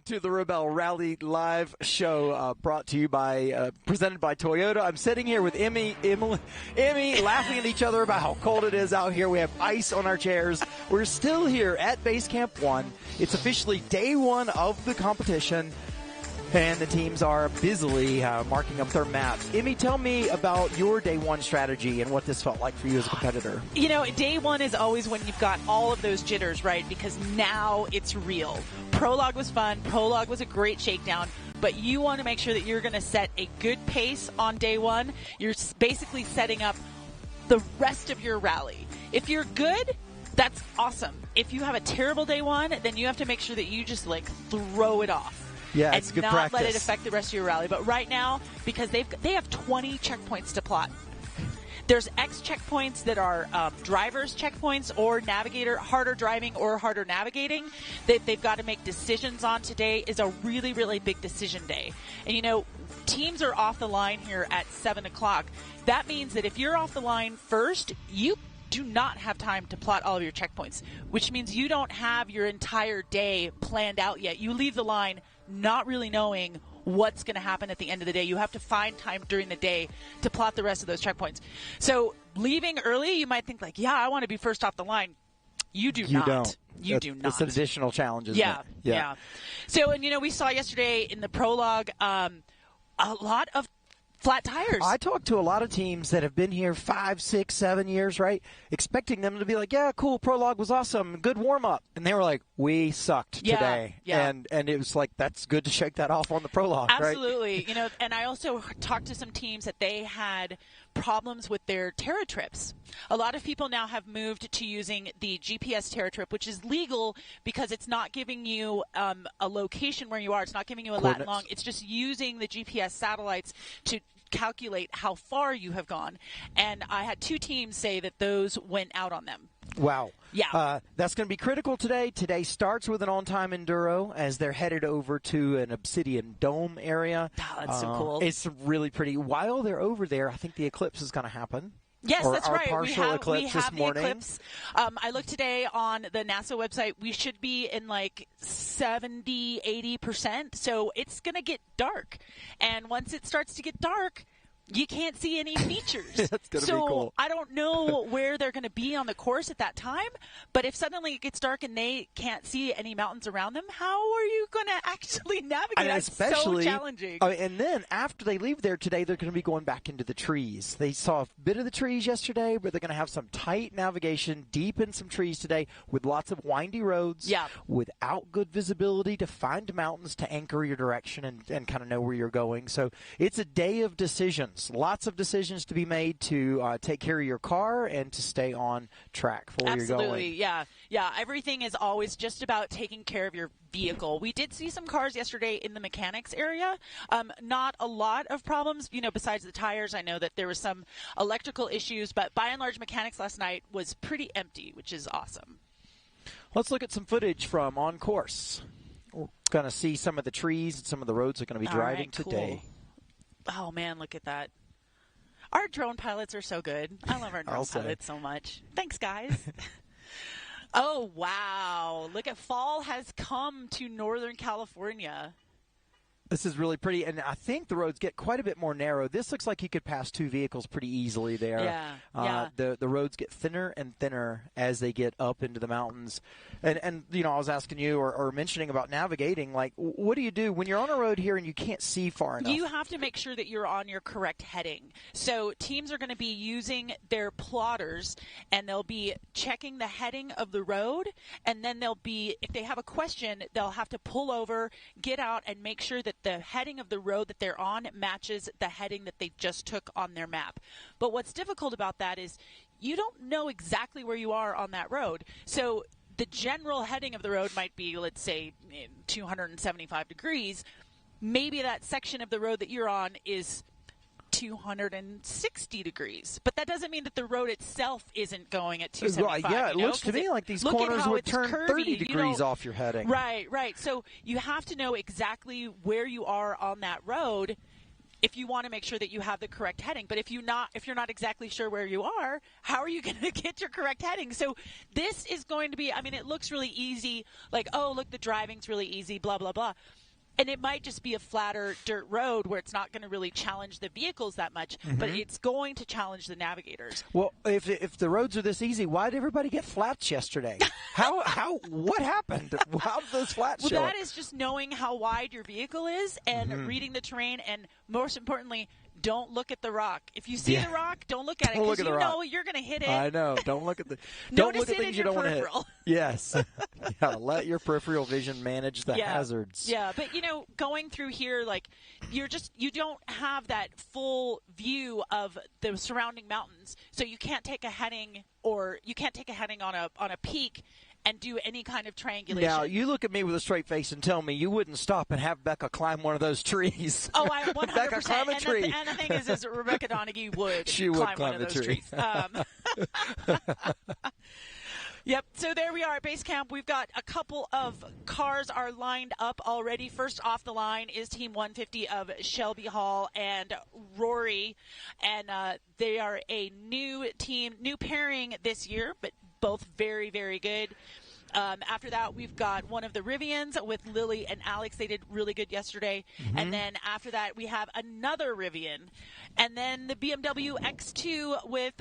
to the Rebelle Rally Live show brought to you by, presented by Toyota. I'm sitting here with Emmy, laughing at each other about how cold it is out here. We have ice on our chairs. We're still here at Base Camp 1. It's officially day one of the competition, and the teams are busily marking up their maps. Emmy, tell me about your day one strategy and what this felt like for you as a competitor. You know, day one is always when you've got all of those jitters, right? Because now it's real. Prologue was fun. Prologue was a great shakedown. But you want to make sure that you're going to set a good pace on day one. You're basically setting up the rest of your rally. If you're good, that's awesome. If you have a terrible day one, then you have to make sure that you just, like, throw it off. Yeah, it's good practice. And not let it affect the rest of your rally. But right now, because they have 20 checkpoints to plot. There's X checkpoints that are driver's checkpoints or navigator, harder driving or harder navigating that they've got to make decisions on. Today is a really, really big decision day. And, you know, teams are off the line here at 7 o'clock. That means that if you're off the line first, you do not have time to plot all of your checkpoints, which means you don't have your entire day planned out yet. You leave the line not really knowing what's going to happen at the end of the day. You have to find time during the day to plot the rest of those checkpoints. So leaving early, you might think like, yeah, I want to be first off the line. You do not. Don't. You do not. It's an additional challenge, isn't it? Yeah. Yeah. So, and you know, we saw yesterday in the prologue a lot of flat tires. I talked to a lot of teams that have been here 5, 6, 7 years, right? Expecting them to be like, yeah, cool, prologue was awesome, good warm-up. And they were like, we sucked today. Yeah. And it was like, that's good to shake that off on the prologue, Absolutely. Right? You know, and I also talked to some teams that they had problems with their Terra trips. A lot of people now have moved to using the GPS Terra trip, which is legal because it's not giving you a location where you are. It's not giving you a lat long. It's just using the GPS satellites to calculate how far you have gone. And I had 2 teams say that those went out on them. Wow. Yeah. That's going to be critical today. Today starts with an on-time Enduro as they're headed over to an Obsidian Dome area. Oh, that's so cool. It's really pretty. While they're over there, I think the eclipse is going to happen. Yes, that's right. Partial eclipse this morning. The eclipse. I looked today on the NASA website. We should be in like 70, 80%. So it's going to get dark. And once it starts to get dark, you can't see any features. That's going to be cool. I don't know where they're going to be on the course at that time, but if suddenly it gets dark and they can't see any mountains around them, how are you going to actually navigate? And That's especially, so challenging. And then after they leave there today, they're going to be going back into the trees. They saw a bit of the trees yesterday, but they're going to have some tight navigation deep in some trees today with lots of windy roads, without good visibility to find mountains to anchor your direction and kind of know where you're going. So it's a day of decisions. Lots of decisions to be made to take care of your car and to stay on track for where you're going. Absolutely, yeah. Everything is always just about taking care of your vehicle. We did see some cars yesterday in the mechanics area. Not a lot of problems, you know, besides the tires. I know that there were some electrical issues, but by and large, mechanics last night was pretty empty, which is awesome. Let's look at some footage from on course. We're going to see some of the trees and some of the roads they're going to be driving today. Oh, man, look at that. Our drone pilots are so good. I love our drone pilots so much. Thanks, guys. Oh, wow. Look at fall has come to Northern California. This is really pretty, and I think the roads get quite a bit more narrow. This looks like you could pass 2 vehicles pretty easily there. Yeah. The roads get thinner and thinner as they get up into the mountains. And you know, I was asking you or mentioning about navigating, like, what do you do when you're on a road here and you can't see far enough? You have to make sure that you're on your correct heading. So teams are going to be using their plotters, and they'll be checking the heading of the road, and then they'll be, if they have a question, they'll have to pull over, get out, and make sure that the heading of the road that they're on matches the heading that they just took on their map. But what's difficult about that is you don't know exactly where you are on that road. So the general heading of the road might be, let's say, 275 degrees. Maybe that section of the road that you're on is 260 degrees. But that doesn't mean that the road itself isn't going at 275. Yeah, it looks to me like these corners would turn curvy, 30 degrees off your heading. Right. So you have to know exactly where you are on that road. if you want to make sure that you have the correct heading. But if you're not exactly sure where you are, how are you going to get your correct heading? So this is going to be, I mean, it looks really easy, like, oh, look, the driving's really easy, blah, blah, blah. And it might just be a flatter dirt road where it's not going to really challenge the vehicles that much, but it's going to challenge the navigators. Well, if the roads are this easy, why did everybody get flats yesterday? What happened? How did those flats show Well, up? that is just knowing how wide your vehicle is and reading the terrain, and most importantly, don't look at the rock. If you see the rock, don't look at it because you know you're going to hit it. I know. Don't look at the. Don't look at things you don't want to hit. Yes. Yeah. Let your peripheral vision manage the hazards. Yeah, but going through here, like you don't have that full view of the surrounding mountains, so you can't take a heading on a peak and do any kind of triangulation. Now, you look at me with a straight face and tell me you wouldn't stop and have Becca climb one of those trees. Oh, I 100%. Becca, climb a tree. And the thing is Rebecca Donaghy would climb one of those trees. Yep, so there we are at base camp. We've got a couple of cars are lined up already. First off the line is Team 150 of Shelby Hall and Rory, and they are a new team, new pairing this year, but both very, very good. After that, we've got one of the Rivians with Lily and Alex. They did really good yesterday. And then after that, we have another Rivian. And then the BMW X2 with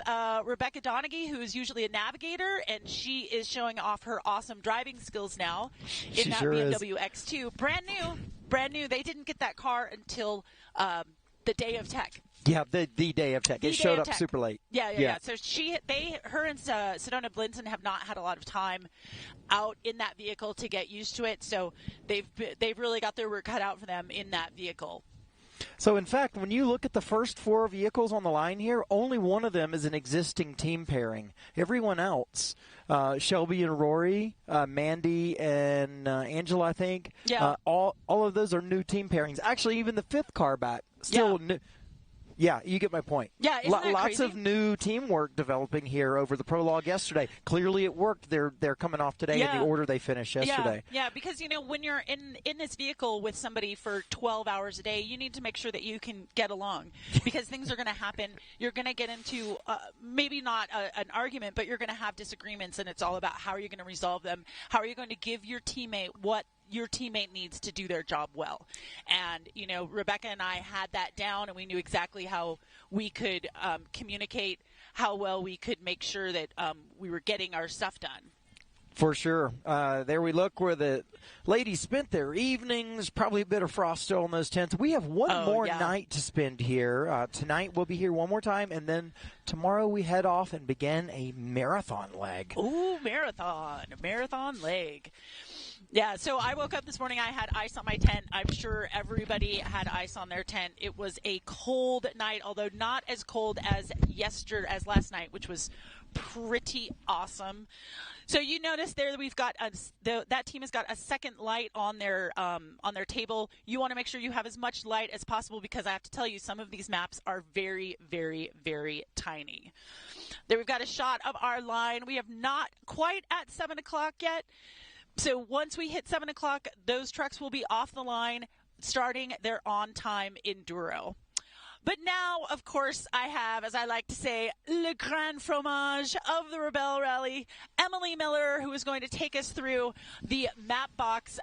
Rebecca Donaghy, who is usually a navigator, and she is showing off her awesome driving skills now in that BMW X2. Brand new. They didn't get that car until the day of tech. Yeah, the day of tech. It showed up super late. Yeah. So her and Sedona Blinson have not had a lot of time out in that vehicle to get used to it. So they've really got their work cut out for them in that vehicle. So, in fact, when you look at the first four vehicles on the line here, only one of them is an existing team pairing. Everyone else, Shelby and Rory, Mandy and Angela, I think, all of those are new team pairings. Actually, even the fifth car back, still new. Yeah, you get my point. Yeah, isn't that lots crazy? of new teamwork developing here over the prologue yesterday. Clearly, it worked. They're coming off today in the order they finished yesterday. Yeah, because when you're in this vehicle with somebody for 12 hours a day, you need to make sure that you can get along because things are going to happen. You're going to get into maybe not an argument, but you're going to have disagreements, and it's all about how are you going to resolve them. How are you going to give your teammate what your teammate needs to do their job well. And, Rebecca and I had that down, and we knew exactly how we could communicate, how well we could make sure that we were getting our stuff done. For sure. There we look where the ladies spent their evenings, probably a bit of frost still on those tents. We have one more night to spend here. Tonight we'll be here one more time, and then tomorrow we head off and begin a marathon leg. Ooh, marathon leg. Yeah, so I woke up this morning, I had ice on my tent. I'm sure everybody had ice on their tent. It was a cold night, although not as cold as last night, which was pretty awesome. So you notice there that we've got that team has got a second light on their table. You want to make sure you have as much light as possible because I have to tell you some of these maps are very, very, very tiny. There we've got a shot of our line. We have not quite at 7 o'clock yet. So once we hit 7 o'clock, those trucks will be off the line, starting their on-time Enduro. But now, of course, I have, as I like to say, le grand fromage of the Rebelle Rally, Emily Miller, who is going to take us through the Mapbox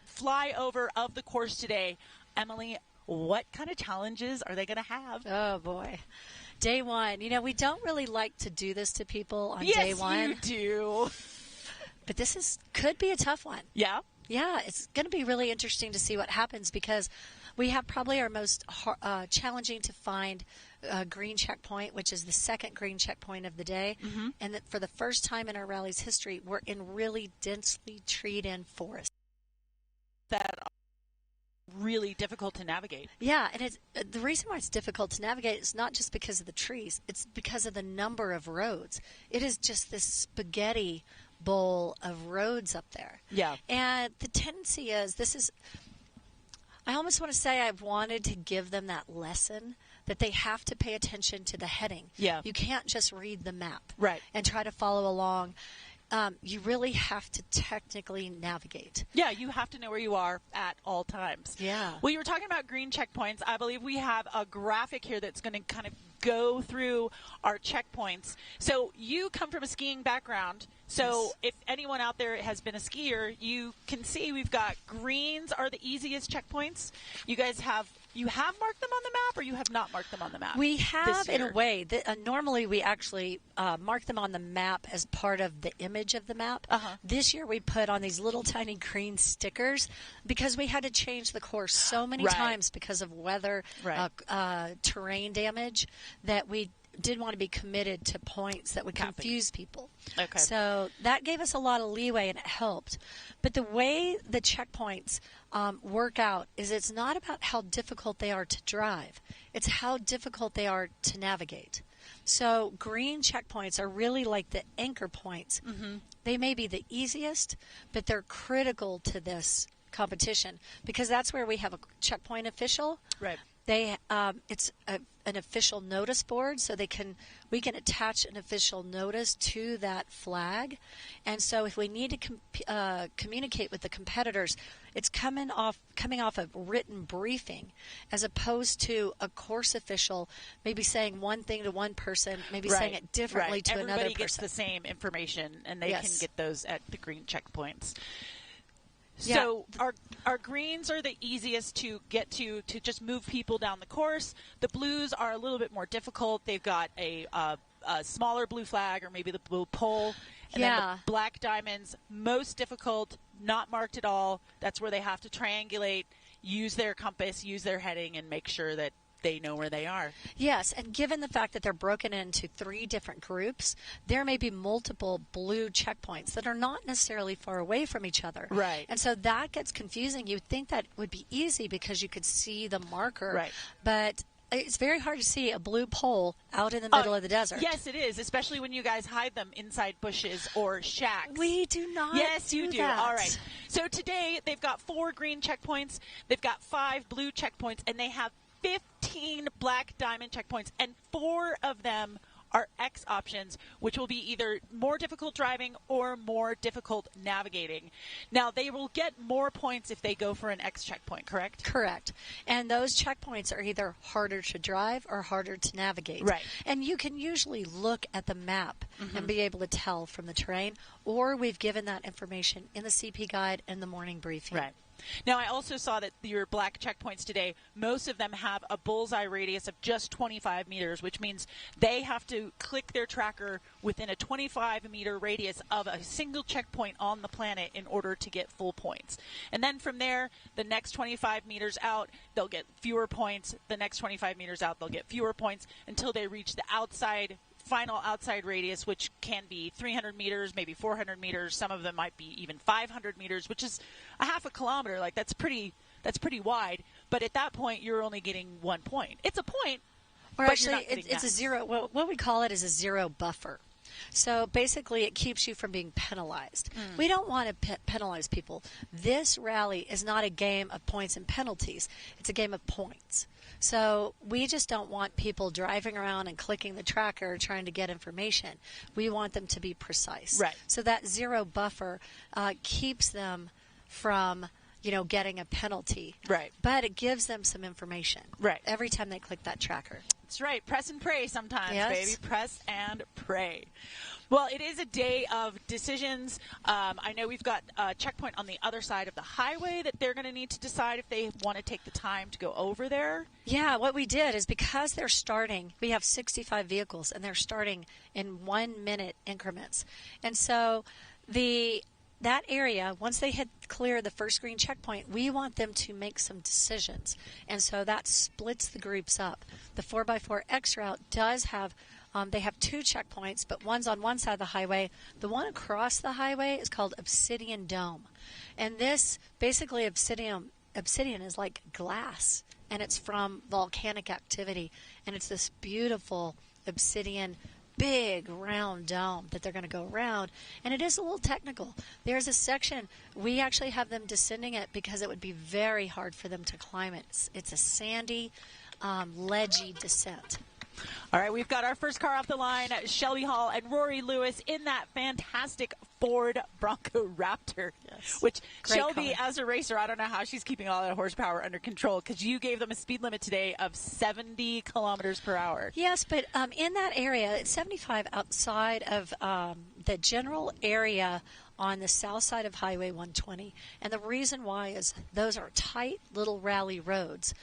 flyover of the course today. Emily, what kind of challenges are they going to have? Oh, boy. Day one. We don't really like to do this to people on day one. Yes, you do. But this could be a tough one. Yeah? Yeah, it's going to be really interesting to see what happens because we have probably our most challenging to find green checkpoint, which is the second green checkpoint of the day. Mm-hmm. And that for the first time in our rally's history, we're in really densely treed-in forest. That are really difficult to navigate. Yeah, and the reason why it's difficult to navigate is not just because of the trees. It's because of the number of roads. It is just this spaghetti bowl of roads up there. Yeah. And the tendency is I almost want to say I've wanted to give them that lesson that they have to pay attention to the heading. Yeah. You can't just read the map. Right. And try to follow along. you really have to technically navigate. Yeah, you have to know where you are at all times. Yeah. Well, you were talking about green checkpoints. I believe we have a graphic here that's going to kind of go through our checkpoints. So you come from a skiing background. So if anyone out there has been a skier, you can see we've got greens are the easiest checkpoints. You guys have marked them on the map, or you have not marked them on the map? We have, in a way. Normally, we actually mark them on the map as part of the image of the map. This year, we put on these little tiny green stickers because we had to change the course so many times because of weather, terrain damage, that we did want to be committed to points that would confuse people. Okay. So that gave us a lot of leeway, and it helped. But the way the checkpoints work out is it's not about how difficult they are to drive. It's how difficult they are to navigate. So green checkpoints are really like the anchor points. They may be the easiest, but they're critical to this competition because that's where we have a checkpoint official. Right. It's an official notice board, so we can attach an official notice to that flag. And so if we need to communicate with the competitors, it's coming off a written briefing, as opposed to a course official maybe saying one thing to one person, maybe saying it differently to another person. Everybody gets the same information, and they can get those at the green checkpoints. So our greens are the easiest to get to just move people down the course. The blues are a little bit more difficult. They've got a smaller blue flag or maybe the blue pole. And then the black diamonds, most difficult, not marked at all. That's where they have to triangulate, use their compass, use their heading, and make sure that they know where they are. Yes, and given the fact that they're broken into 3 different groups, there may be multiple blue checkpoints that are not necessarily far away from each other. Right. And so that gets confusing. You'd think that would be easy because you could see the marker. Right. But it's very hard to see a blue pole out in the middle of the desert. Yes, it is, especially when you guys hide them inside bushes or shacks. We do not. Yes, you do. That. All right. So today they've got 4 green checkpoints, they've got 5 blue checkpoints, and they have 15 black diamond checkpoints, and 4 of them are X options, which will be either more difficult driving or more difficult navigating. Now, they will get more points if they go for an X checkpoint, correct? Correct. And those checkpoints are either harder to drive or harder to navigate. Right. And you can usually look at the map and be able to tell from the terrain, or we've given that information in the CP guide and the morning briefing. Right. Now, I also saw that your black checkpoints today, most of them have a bullseye radius of just 25 meters, which means they have to click their tracker within a 25-meter radius of a single checkpoint on the planet in order to get full points. And then from there, the next 25 meters out, they'll get fewer points. The next 25 meters out, they'll get fewer points until they reach the final outside radius, which can be 300 meters, maybe 400 meters. Some of them might be even 500 meters, which is a half a kilometer. Like that's pretty wide. But at that point, you're only getting 1 point. It's a point, or but actually, it's a zero. What we call it is a zero buffer. So basically, it keeps you from being penalized. We don't want to penalize people. This rally is not a game of points and penalties. It's a game of points. So we just don't want people driving around and clicking the tracker trying to get information. We want them to be precise. Right. So that zero buffer keeps them from getting a penalty. Right. But it gives them some information. Right. Every time they click that tracker. That's right. Press and pray sometimes, Yes. baby. Press and pray. Well, it is a day of decisions. I know we've got a checkpoint on the other side of the highway that they're going to need to decide if they want to take the time to go over there. Yeah, what we did is because they're starting, we have 65 vehicles, and they're starting in 1-minute increments. And so that area, once they had cleared the first green checkpoint, we want them to make some decisions. And so that splits the groups up. The 4x4 X route does have, they have 2 checkpoints, but one's on one side of the highway. The one across the highway is called Obsidian Dome. And this, basically, Obsidian is like glass, and it's from volcanic activity. And it's this beautiful obsidian big round dome that they're going to go around, and it is a little technical. There's a section, we actually have them descending it because it would be very hard for them to climb it. It's a sandy, ledgy descent. All right, we've got our first car off the line, Shelby Hall and Rory Lewis in that fantastic Ford Bronco Raptor, which Great Shelby, color. as a racer, I don't know how she's keeping all that horsepower under control, because you gave them a speed limit today of 70 kilometers per hour. Yes, but in that area, it's 75 outside of the general area on the south side of Highway 120. And the reason why is those are tight little rally roads.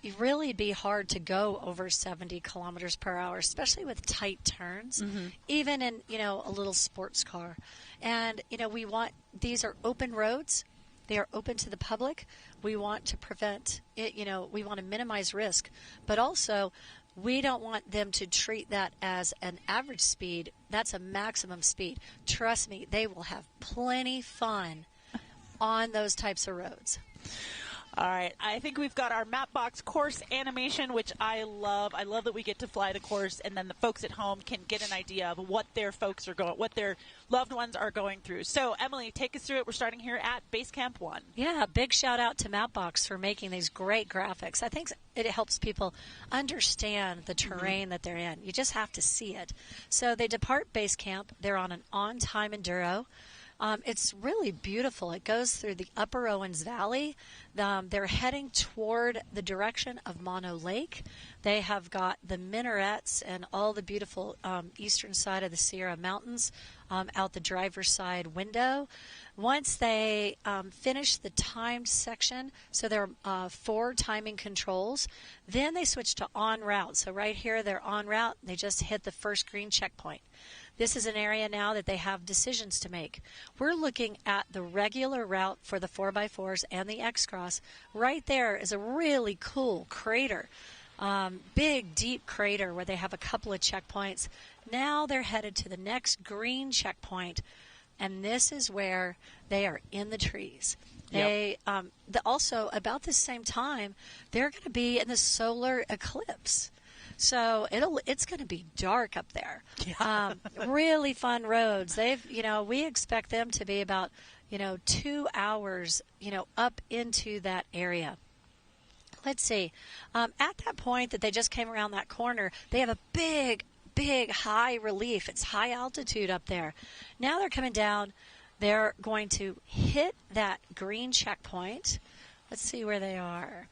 You really be hard to go over 70 kilometers per hour, especially with tight turns, even in, a little sports car. And, these are open roads. They are open to the public. We want to prevent it, we want to minimize risk, but also we don't want them to treat that as an average speed. That's a maximum speed. Trust me, they will have plenty fun on those types of roads. All right, I think we've got our Mapbox course animation, which I love. I love that we get to fly the course, and then the folks at home can get an idea of what their what their loved ones are going through. So, Emily, take us through it. We're starting here at Base Camp 1. Yeah, big shout out to Mapbox for making these great graphics. I think it helps people understand the terrain that they're in. You just have to see it. So they depart Base Camp. They're on an on-time Enduro. It's really beautiful. It goes through the Upper Owens Valley. They're heading toward the direction of Mono Lake. They have got the minarets and all the beautiful eastern side of the Sierra Mountains out the driver's side window. Once they finish the timed section, so there are 4 timing controls, then they switch to en route. So right here, they're en route. They just hit the first green checkpoint. This is an area now that they have decisions to make. We're looking at the regular route for the 4x4s and the X-Cross. Right there is a really cool crater, big, deep crater where they have a couple of checkpoints. Now they're headed to the next green checkpoint, and this is where they are in the trees. They also, about the same time, they're going to be in the solar eclipse. So it's going to be dark up there. Yeah. Really fun roads. We expect them to be about, 2 hours, up into that area. Let's see. At that point that they just came around that corner, they have a big high relief. It's high altitude up there. Now they're coming down. They're going to hit that green checkpoint. Let's see where they are.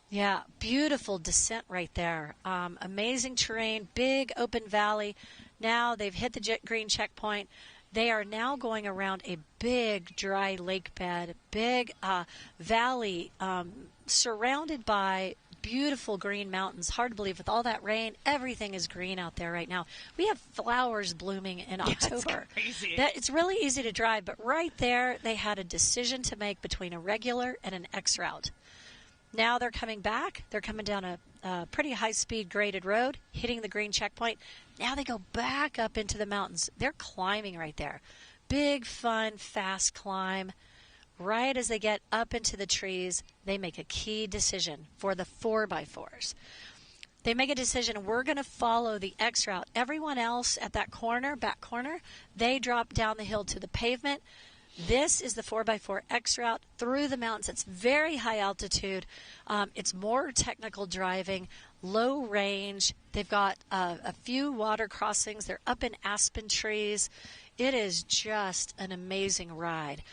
Yeah, beautiful descent right there. Amazing terrain, big open valley. Now they've hit the green checkpoint. They are now going around a big dry lake bed, big valley surrounded by beautiful green mountains. Hard to believe with all that rain, everything is green out there right now. We have flowers blooming in October. It's crazy. It's really easy to drive, but right there they had a decision to make between a regular and an X route. Now they're coming back. They're coming down a pretty high-speed graded road, hitting the green checkpoint. Now they go back up into the mountains. They're climbing right there. Big, fun, fast climb. Right as they get up into the trees, they make a key decision for the 4x4s. They make a decision, we're going to follow the X route. Everyone else at that corner, back corner, they drop down the hill to the pavement. This is the 4x4 X route through the mountains. It's very high altitude. It's more technical driving, low range. They've got a few water crossings. They're up in aspen trees. It is just an amazing ride.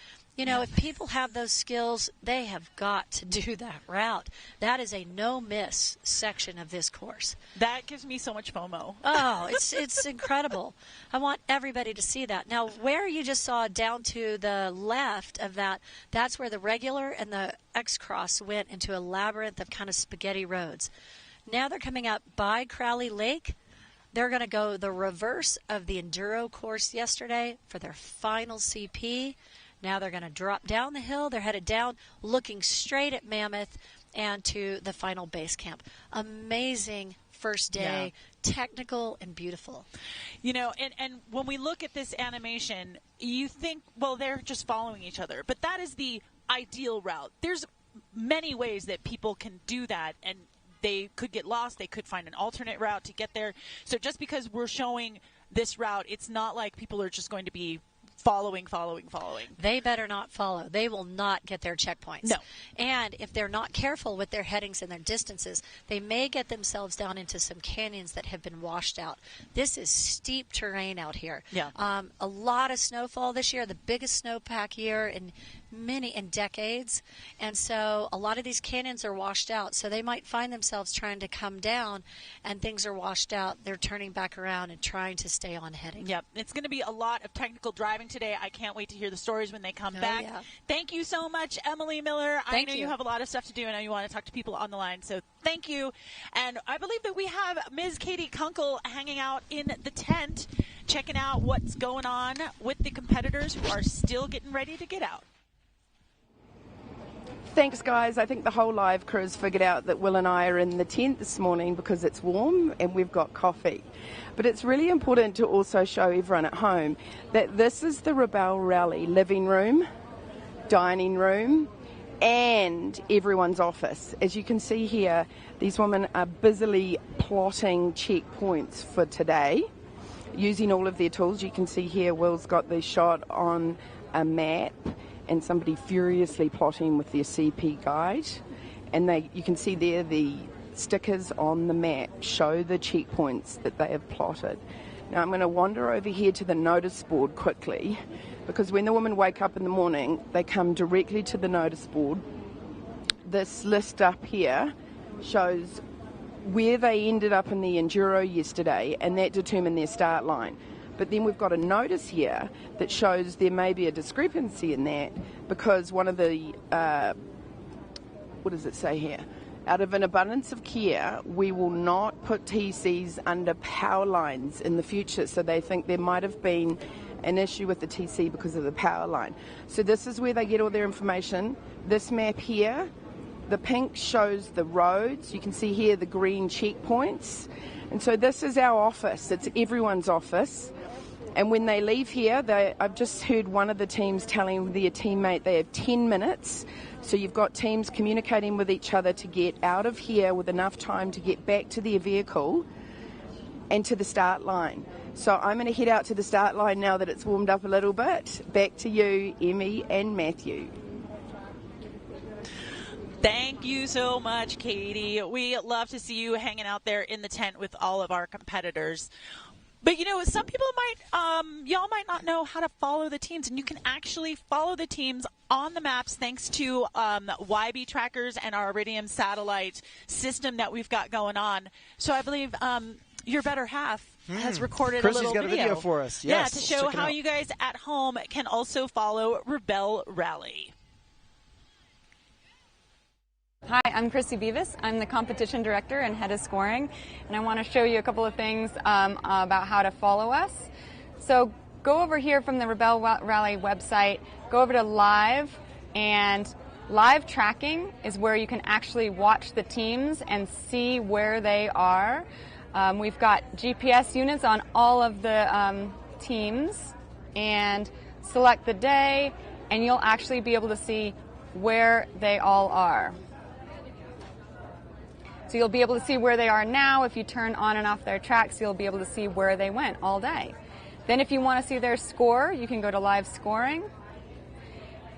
If people have those skills, they have got to do that route. That is a no-miss section of this course. That gives me so much FOMO. Oh, it's incredible. I want everybody to see that. Now, where you just saw down to the left of that, that's where the regular and the X-Cross went into a labyrinth of kind of spaghetti roads. Now they're coming up by Crowley Lake. They're going to go the reverse of the Enduro course yesterday for their final CP. Now they're going to drop down the hill. They're headed down, looking straight at Mammoth and to the final base camp. Amazing first day, technical and beautiful. And when we look at this animation, you think, well, they're just following each other. But that is the ideal route. There's many ways that people can do that, and they could get lost. They could find an alternate route to get there. So just because we're showing this route, it's not like people are just going to be following. They better not follow. They will not get their checkpoints. No. And if they're not careful with their headings and their distances, they may get themselves down into some canyons that have been washed out. This is steep terrain out here. Yeah. A lot of snowfall this year, the biggest snowpack year in decades. And so a lot of these canyons are washed out. So they might find themselves trying to come down and things are washed out. They're turning back around and trying to stay on heading. Yep. It's going to be a lot of technical driving today. I can't wait to hear the stories when they come back. Yeah. Thank you so much, Emily Miller. I know you have a lot of stuff to do. I know you want to talk to people on the line. So thank you. And I believe that we have Ms. Katie Kunkel hanging out in the tent, checking out what's going on with the competitors who are still getting ready to get out. Thanks, guys. I think the whole live crew has figured out that Will and I are in the tent this morning because it's warm and we've got coffee. But it's really important to also show everyone at home that this is the Rebelle Rally living room, dining room, and everyone's office. As you can see here, these women are busily plotting checkpoints for today using all of their tools. You can see here Will's got the shot on a map and somebody furiously plotting with their CP guide. And you can see there the stickers on the map show the checkpoints that they have plotted. Now I'm going to wander over here to the notice board quickly, because when the women wake up in the morning, they come directly to the notice board. This list up here shows where they ended up in the Enduro yesterday, and that determined their start line. But then we've got a notice here that shows there may be a discrepancy in that, because one of the, what does it say here? Out of an abundance of care, we will not put TCs under power lines in the future. So they think there might have been an issue with the TC because of the power line. So this is where they get all their information. This map here, the pink shows the roads. You can see here the green checkpoints. And so this is our office. It's everyone's office. And when they leave here, I've just heard one of the teams telling their teammate they have 10 minutes. So you've got teams communicating with each other to get out of here with enough time to get back to their vehicle and to the start line. So I'm going to head out to the start line now that it's warmed up a little bit. Back to you, Emmy and Matthew. Thank you so much, Katie. We love to see you hanging out there in the tent with all of our competitors. But, you know, some people y'all might not know how to follow the teams, and you can actually follow the teams on the maps thanks to YB trackers and our Iridium satellite system that we've got going on. So I believe your better half has recorded Chrissy's a little got a video for us. Yes, to show how you guys at home can also follow Rebelle Rally. Hi, I'm Chrissy Beavis. I'm the competition director and head of scoring, and I want to show you a couple of things about how to follow us. So go over here from the Rebelle Rally website, go over to live, and live tracking is where you can actually watch the teams and see where they are. We've got GPS units on all of the teams, and select the day, and you'll actually be able to see where they all are. So you'll be able to see where they are now. If you turn on and off their tracks, you'll be able to see where they went all day. Then if you want to see their score, you can go to live scoring.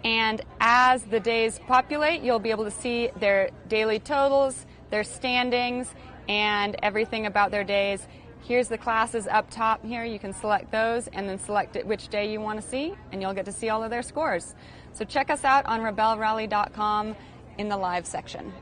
And as the days populate, you'll be able to see their daily totals, their standings, and everything about their days. Here's the classes up top here. You can select those and then select which day you want to see, and you'll get to see all of their scores. So check us out on rebellerally.com in the live section.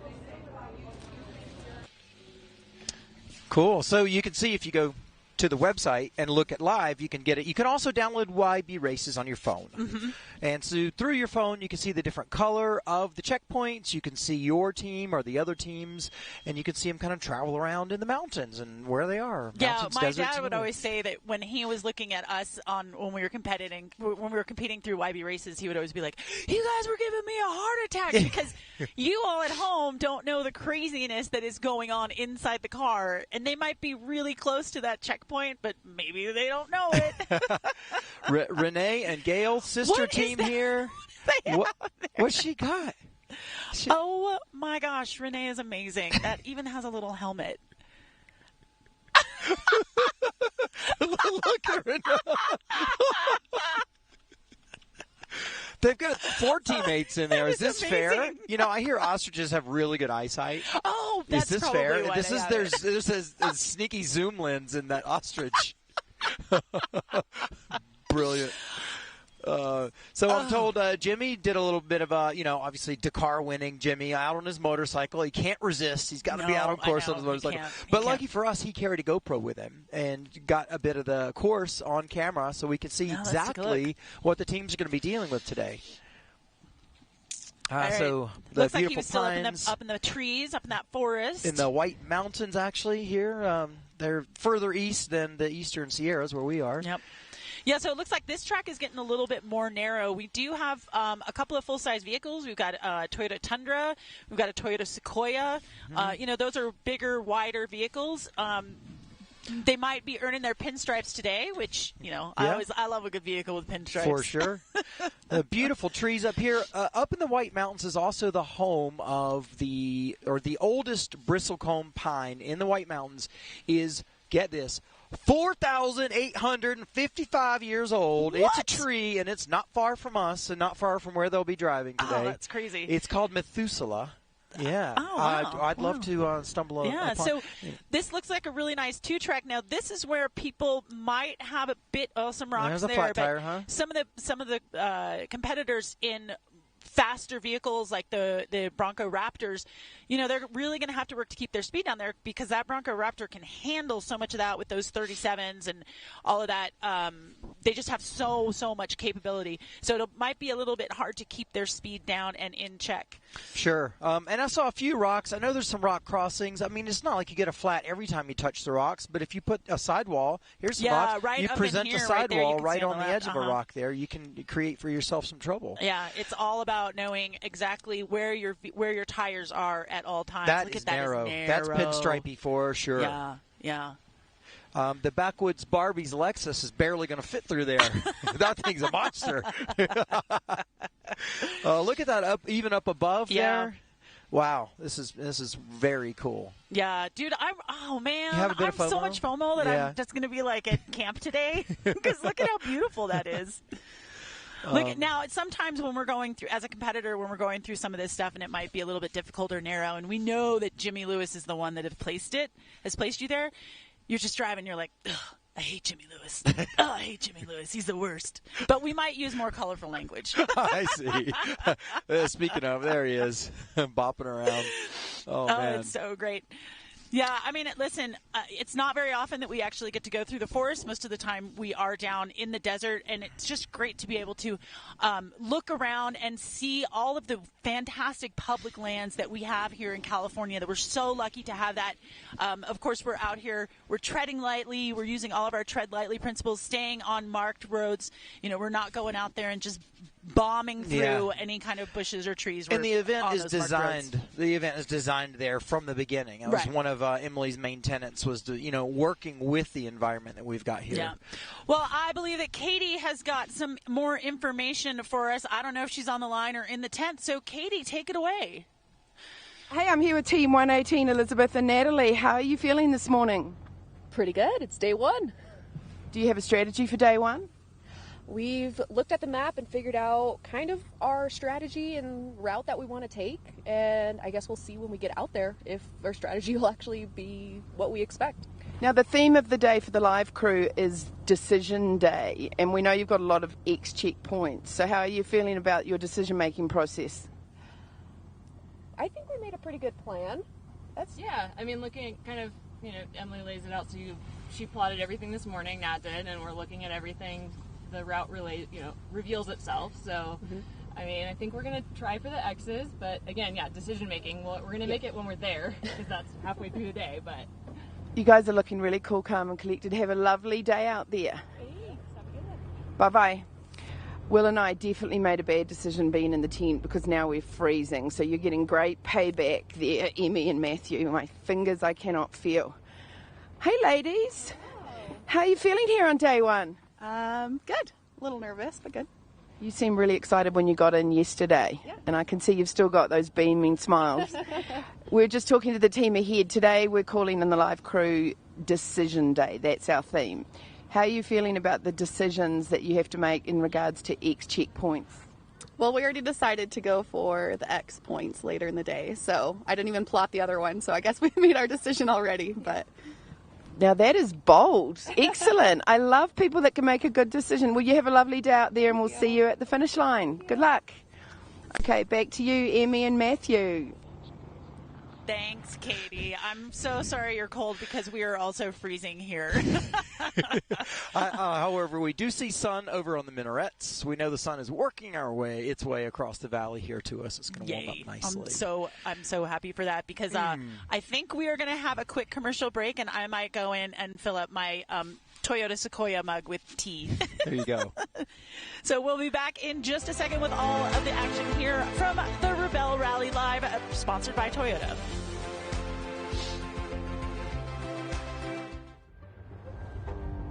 Cool. So you can see if you go to the website and look at live, you can get it. You can also download YB Races on your phone. Mm-hmm. And so through your phone, you can see the different color of the checkpoints. You can see your team or the other teams, and you can see them kind of travel around in the mountains and where they are. Yeah, mountains, my deserts, dad would always say that when he was looking at us when we were competing through YB Races, he would always be like, "You guys were giving me a heart attack," because you all at home don't know the craziness that is going on inside the car, and they might be really close to that checkpoint, but maybe they don't know it. Renee and Gail's sister team here. What's she got? Oh my gosh, Renee is amazing. That even has a little helmet. Look at Renee. They've got 4 teammates in there. Is this fair? amazing. You know, I hear ostriches have really good eyesight. Oh, that's Is this probably fair? why This they is have there's it. this is a sneaky zoom lens in that ostrich. Brilliant. So I'm told Jimmy did a little bit of obviously Dakar winning Jimmy out on his motorcycle. He can't resist. He's got to be out on course on his motorcycle. But lucky for us, he carried a GoPro with him and got a bit of the course on camera so we could see exactly what the teams are going to be dealing with today. Right. So the looks like he beautiful was still pines up in the trees, up in that forest. in the White Mountains, actually, here. They're further east than the Eastern Sierras where we are. Yep. Yeah, so it looks like this track is getting a little bit more narrow. We do have a couple of full-size vehicles. We've got a Toyota Tundra. We've got a Toyota Sequoia. Those are bigger, wider vehicles. They might be earning their pinstripes today, which, I love a good vehicle with pinstripes. For sure. The beautiful trees up here. Up in the White Mountains is also the home of the oldest bristlecone pine in the White Mountains is, get this, 4,855 years old. What? It's a tree, and it's not far from us and not far from where they'll be driving today. Oh, that's crazy. It's called Methuselah. Yeah. Oh, wow. I'd love to stumble upon. Yeah, so this looks like a really nice 2-track. Now, this is where people might have a bit of some rocks There's a there. flat but tire, huh? Some of the competitors in faster vehicles like the Bronco Raptors, they're really going to have to work to keep their speed down there because that Bronco Raptor can handle so much of that with those 37s and all of that. They just have so much capability. So it might be a little bit hard to keep their speed down and in check. Sure. And I saw a few rocks. I know there's some rock crossings. I mean, it's not like you get a flat every time you touch the rocks, but if you put a sidewall, here's some rocks. Right you up present in here, a sidewall right on the edge of a Uh-huh. rock there. You can create for yourself some trouble. Yeah, it's all about knowing exactly where your tires are at all times. That Look is at that. narrow. Is narrow. That's pinstripey for sure. Yeah. The Backwoods Barbie's Lexus is barely going to fit through there. That thing's a monster. Look at that even up above there. Wow, this is very cool. Yeah, dude, man, You have a bit I'm of FOMO? so much FOMO that I'm just going to be like at camp today because look at how beautiful that is. Now, sometimes when we're going through, as a competitor, when we're going through some of this stuff and it might be a little bit difficult or narrow, and we know that Jimmy Lewis is the one that has placed you there, you're just driving, you're like, ugh, I hate Jimmy Lewis. Oh, I hate Jimmy Lewis. He's the worst. But we might use more colorful language. I see. Speaking of, there he is, bopping around. Oh, man. It's so great. Yeah, I mean, listen, it's not very often that we actually get to go through the forest. Most of the time we are down in the desert, and it's just great to be able to look around and see all of the fantastic public lands that we have here in California, that we're so lucky to have that. Of course, we're out here, we're treading lightly, we're using all of our tread lightly principles, staying on marked roads. We're not going out there and just bombing through any kind of bushes or trees. And the event is designed. The event is designed there from the beginning. It was one of Emily's main tenets was to, working with the environment that we've got here. Yeah. Well, I believe that Katie has got some more information for us. I don't know if she's on the line or in the tent. So, Katie, take it away. Hey, I'm here with Team 118, Elizabeth and Natalie. How are you feeling this morning? Pretty good. It's day one. Do you have a strategy for day one? We've looked at the map and figured out kind of our strategy and route that we want to take, and I guess we'll see when we get out there if our strategy will actually be what we expect. Now, the theme of the day for the live crew is Decision Day, and we know you've got a lot of X checkpoints. So how are you feeling about your decision-making process? I think we made a pretty good plan. Looking at kind of, Emily lays it out, so she plotted everything this morning, Nat did, and we're looking at everything. The route reveals itself. So, I think we're going to try for the X's, but again, decision making. Well, we're going to make it when we're there because that's halfway through the day. But you guys are looking really cool, calm, and collected. Have a lovely day out there. Thanks. Have a good one. Bye-bye. Will and I definitely made a bad decision being in the tent because now we're freezing. So you're getting great payback there, Emmy and Matthew. My fingers I cannot feel. Hey, ladies. How are you feeling here on day one? Good. A little nervous, but good. You seem really excited when you got in yesterday. Yeah. And I can see you've still got those beaming smiles. We're just talking to the team ahead. Today we're calling in the live crew Decision Day. That's our theme. How are you feeling about the decisions that you have to make in regards to X checkpoints? Well, we already decided to go for the X points later in the day, so I didn't even plot the other one, so I guess we made our decision already, but... Now that is bold. Excellent. I love people that can make a good decision. Well, you have a lovely day out there, and we'll see you at the finish line. Good luck. Okay, back to you, Emmy and Matthew. Thanks, Katie. I'm so sorry you're cold because we are also freezing here. However, we do see sun over on the minarets. We know the sun is working its way across the valley here to us. It's going to warm up nicely. I'm so happy for that because I think we are going to have a quick commercial break, and I might go in and fill up my Toyota Sequoia mug with tea. There you go. So we'll be back in just a second with all of the action here from the Rebelle Rally Live, sponsored by Toyota.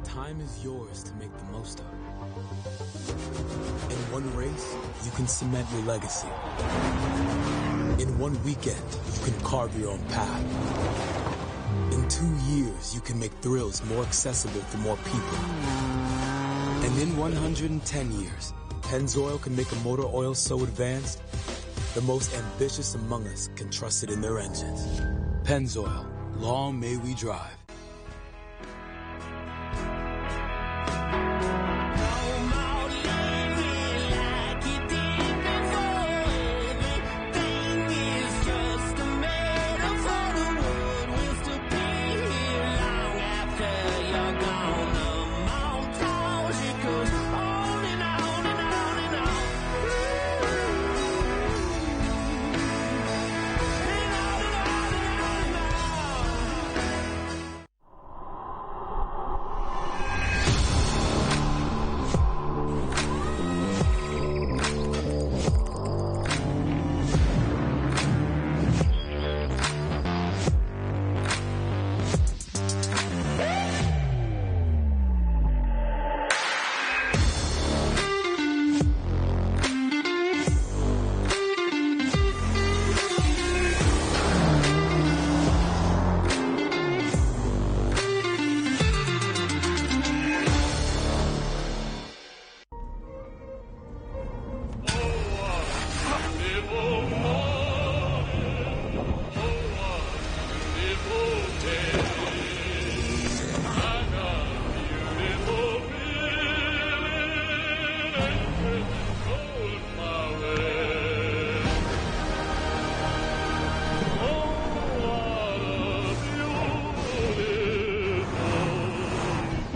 Time is yours to make the most of. In one race, you can cement your legacy. In one weekend, you can carve your own path. In 2 years, you can make thrills more accessible for more people. And in 110 years, Pennzoil can make a motor oil so advanced, the most ambitious among us can trust it in their engines. Pennzoil, long may we drive.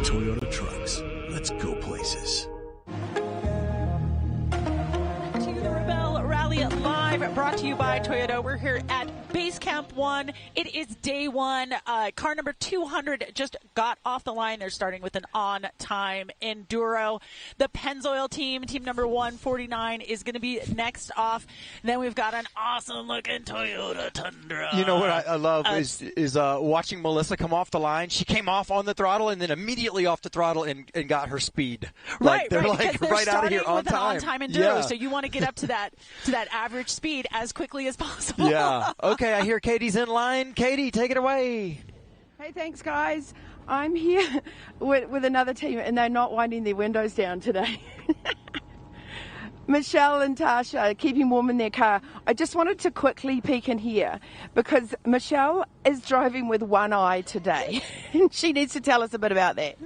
Toyota trucks. Let's go places. To the Rebelle Rally Live, brought to you by Toyota. We're here at Base Camp 1. It is day one. Car number 200 just got off the line. They're starting with an on-time Enduro. The Pennzoil team, team number 149, is going to be next off. Then we've got an awesome-looking Toyota Tundra. You know what I love is watching Melissa come off the line. She came off on the throttle and then immediately off the throttle and got her speed. Right, they're right out of here on with time. An on-time Enduro, Yeah. so you want to get up to that average speed as quickly as possible. Yeah. Okay, I hear Katie's in line. Katie, take it away. Hey, thanks, guys. I'm here with another team, and they're not winding their windows down today. Michelle and Tasha are keeping warm in their car. I just wanted to quickly peek in here because Michelle is driving with one eye today, and she needs to tell us a bit about that.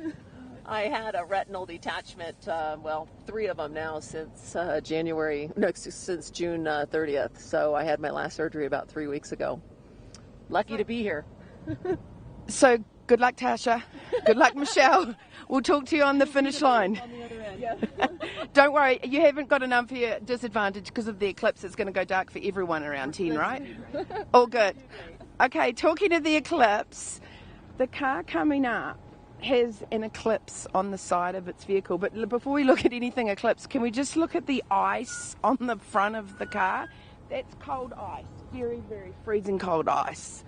I had a retinal detachment, 3 of them now since June 30th. So I had my last surgery about 3 weeks ago. Lucky to be here. So good luck, Tasha. Good luck, Michelle. We'll talk to you on the finish line. On the other end. Yeah. Don't worry, you haven't got an unfair disadvantage because of the eclipse. It's going to go dark for everyone around 10, right? All good. Okay, talking of the eclipse, the car coming up has an eclipse on the side of its vehicle. But before we look at anything eclipse, can we just look at the ice on the front of the car? That's cold ice. Very, very freezing cold ice.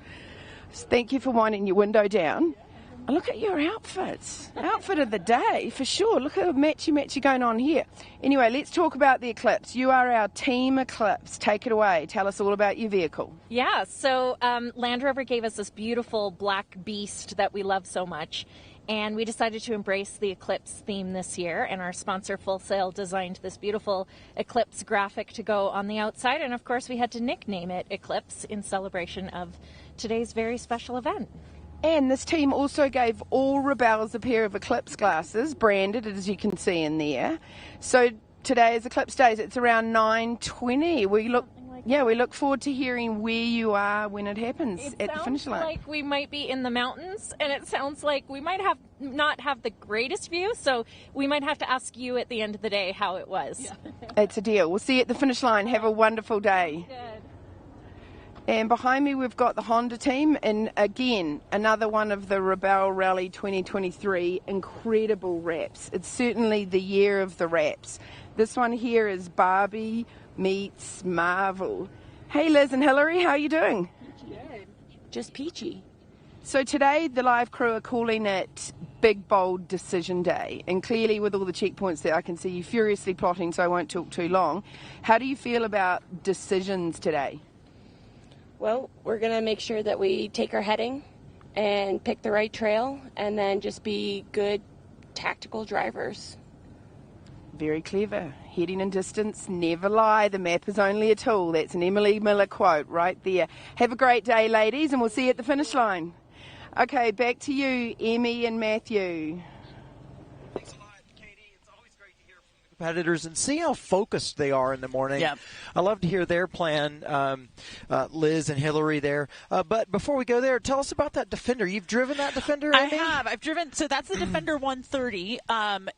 Thank you for winding your window down. And look at your outfits. Outfit of the day, for sure. Look at the matchy going on here. Anyway, let's talk about the Eclipse. You are our team Eclipse. Take it away. Tell us all about your vehicle. Yeah, so Land Rover gave us this beautiful black beast that we love so much. And we decided to embrace the Eclipse theme this year, and our sponsor Full Sail designed this beautiful Eclipse graphic to go on the outside, and of course we had to nickname it Eclipse in celebration of today's very special event. And this team also gave all Rebelles a pair of Eclipse glasses, branded as you can see in there. So today is Eclipse Days. It's around 9:20. We look forward to hearing where you are when it happens at the finish line. It sounds like we might be in the mountains, and it sounds like we might not have the greatest view, so we might have to ask you at the end of the day how it was. Yeah. It's a deal. We'll see you at the finish line. Have a wonderful day. Good. And behind me we've got the Honda team, and again, another one of the Rebelle Rally 2023 incredible wraps. It's certainly the year of the wraps. This one here is Barbie meets Marvel. Hey Liz and Hillary, how are you doing? Good. Just peachy. So today the live crew are calling it Big Bold Decision Day, and clearly with all the checkpoints there I can see you furiously plotting, so I won't talk too long. How do you feel about decisions today? Well, we're going to make sure that we take our heading and pick the right trail, and then just be good tactical drivers. Very clever. Heading and distance never lie. The map is only a tool. That's an Emily Miller quote right there. Have a great day, ladies, and we'll see you at the finish line. Okay, back to you, Emmy and Matthew. Thanks a lot, Katie. It's always great to hear from the competitors and see how focused they are in the morning. Yeah. I love to hear their plan, Liz and Hillary there. But before we go there, tell us about that Defender. You've driven that Defender, I Amy? have. I've driven. So that's the Defender 130.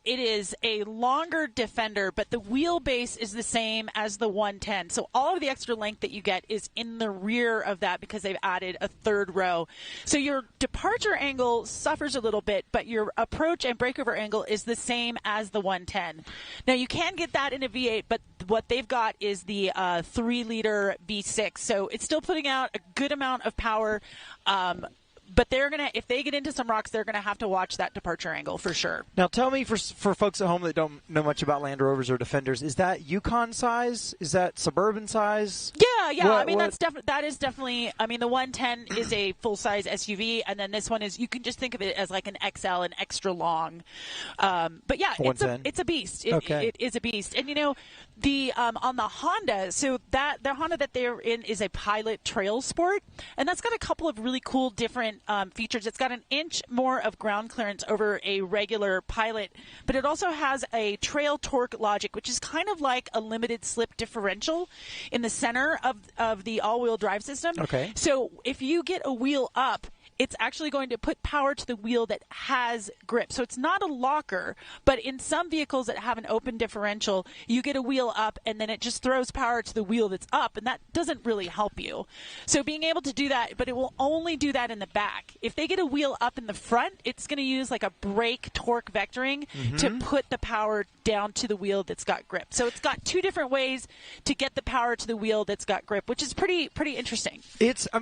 It is a longer Defender, but the wheelbase is the same as the 110. So all of the extra length that you get is in the rear of that because they've added a third row. So your departure angle suffers a little bit, but your approach and breakover angle is the same as the 110. Now you can get that in a V8, but what they've got is the 3-liter V6. So it's still putting out a good amount of power. But they're going to, if they get into some rocks, they're going to have to watch that departure angle for sure. Now tell me, for folks at home that don't know much about Land Rovers or Defenders, is that Yukon size? Is that suburban size? Yeah. I mean, that is definitely, I mean, the 110 is a full-size SUV, and then this one is, you can just think of it as like an XL, an extra long. But yeah, it's a beast. It is a beast. And you know, the on the Honda, so the Honda that they're in is a Pilot Trail Sport, and that's got a couple of really cool different features. It's got an inch more of ground clearance over a regular Pilot, but it also has a trail torque logic, which is kind of like a limited slip differential in the center of the all-wheel drive system. Okay. So if you get a wheel up, it's actually going to put power to the wheel that has grip. So it's not a locker, but in some vehicles that have an open differential, you get a wheel up and then it just throws power to the wheel that's up, and that doesn't really help you. So being able to do that, but it will only do that in the back. If they get a wheel up in the front, it's going to use like a brake torque vectoring to put the power down to the wheel that's got grip. So it's got two different ways to get the power to the wheel that's got grip, which is pretty interesting. It's a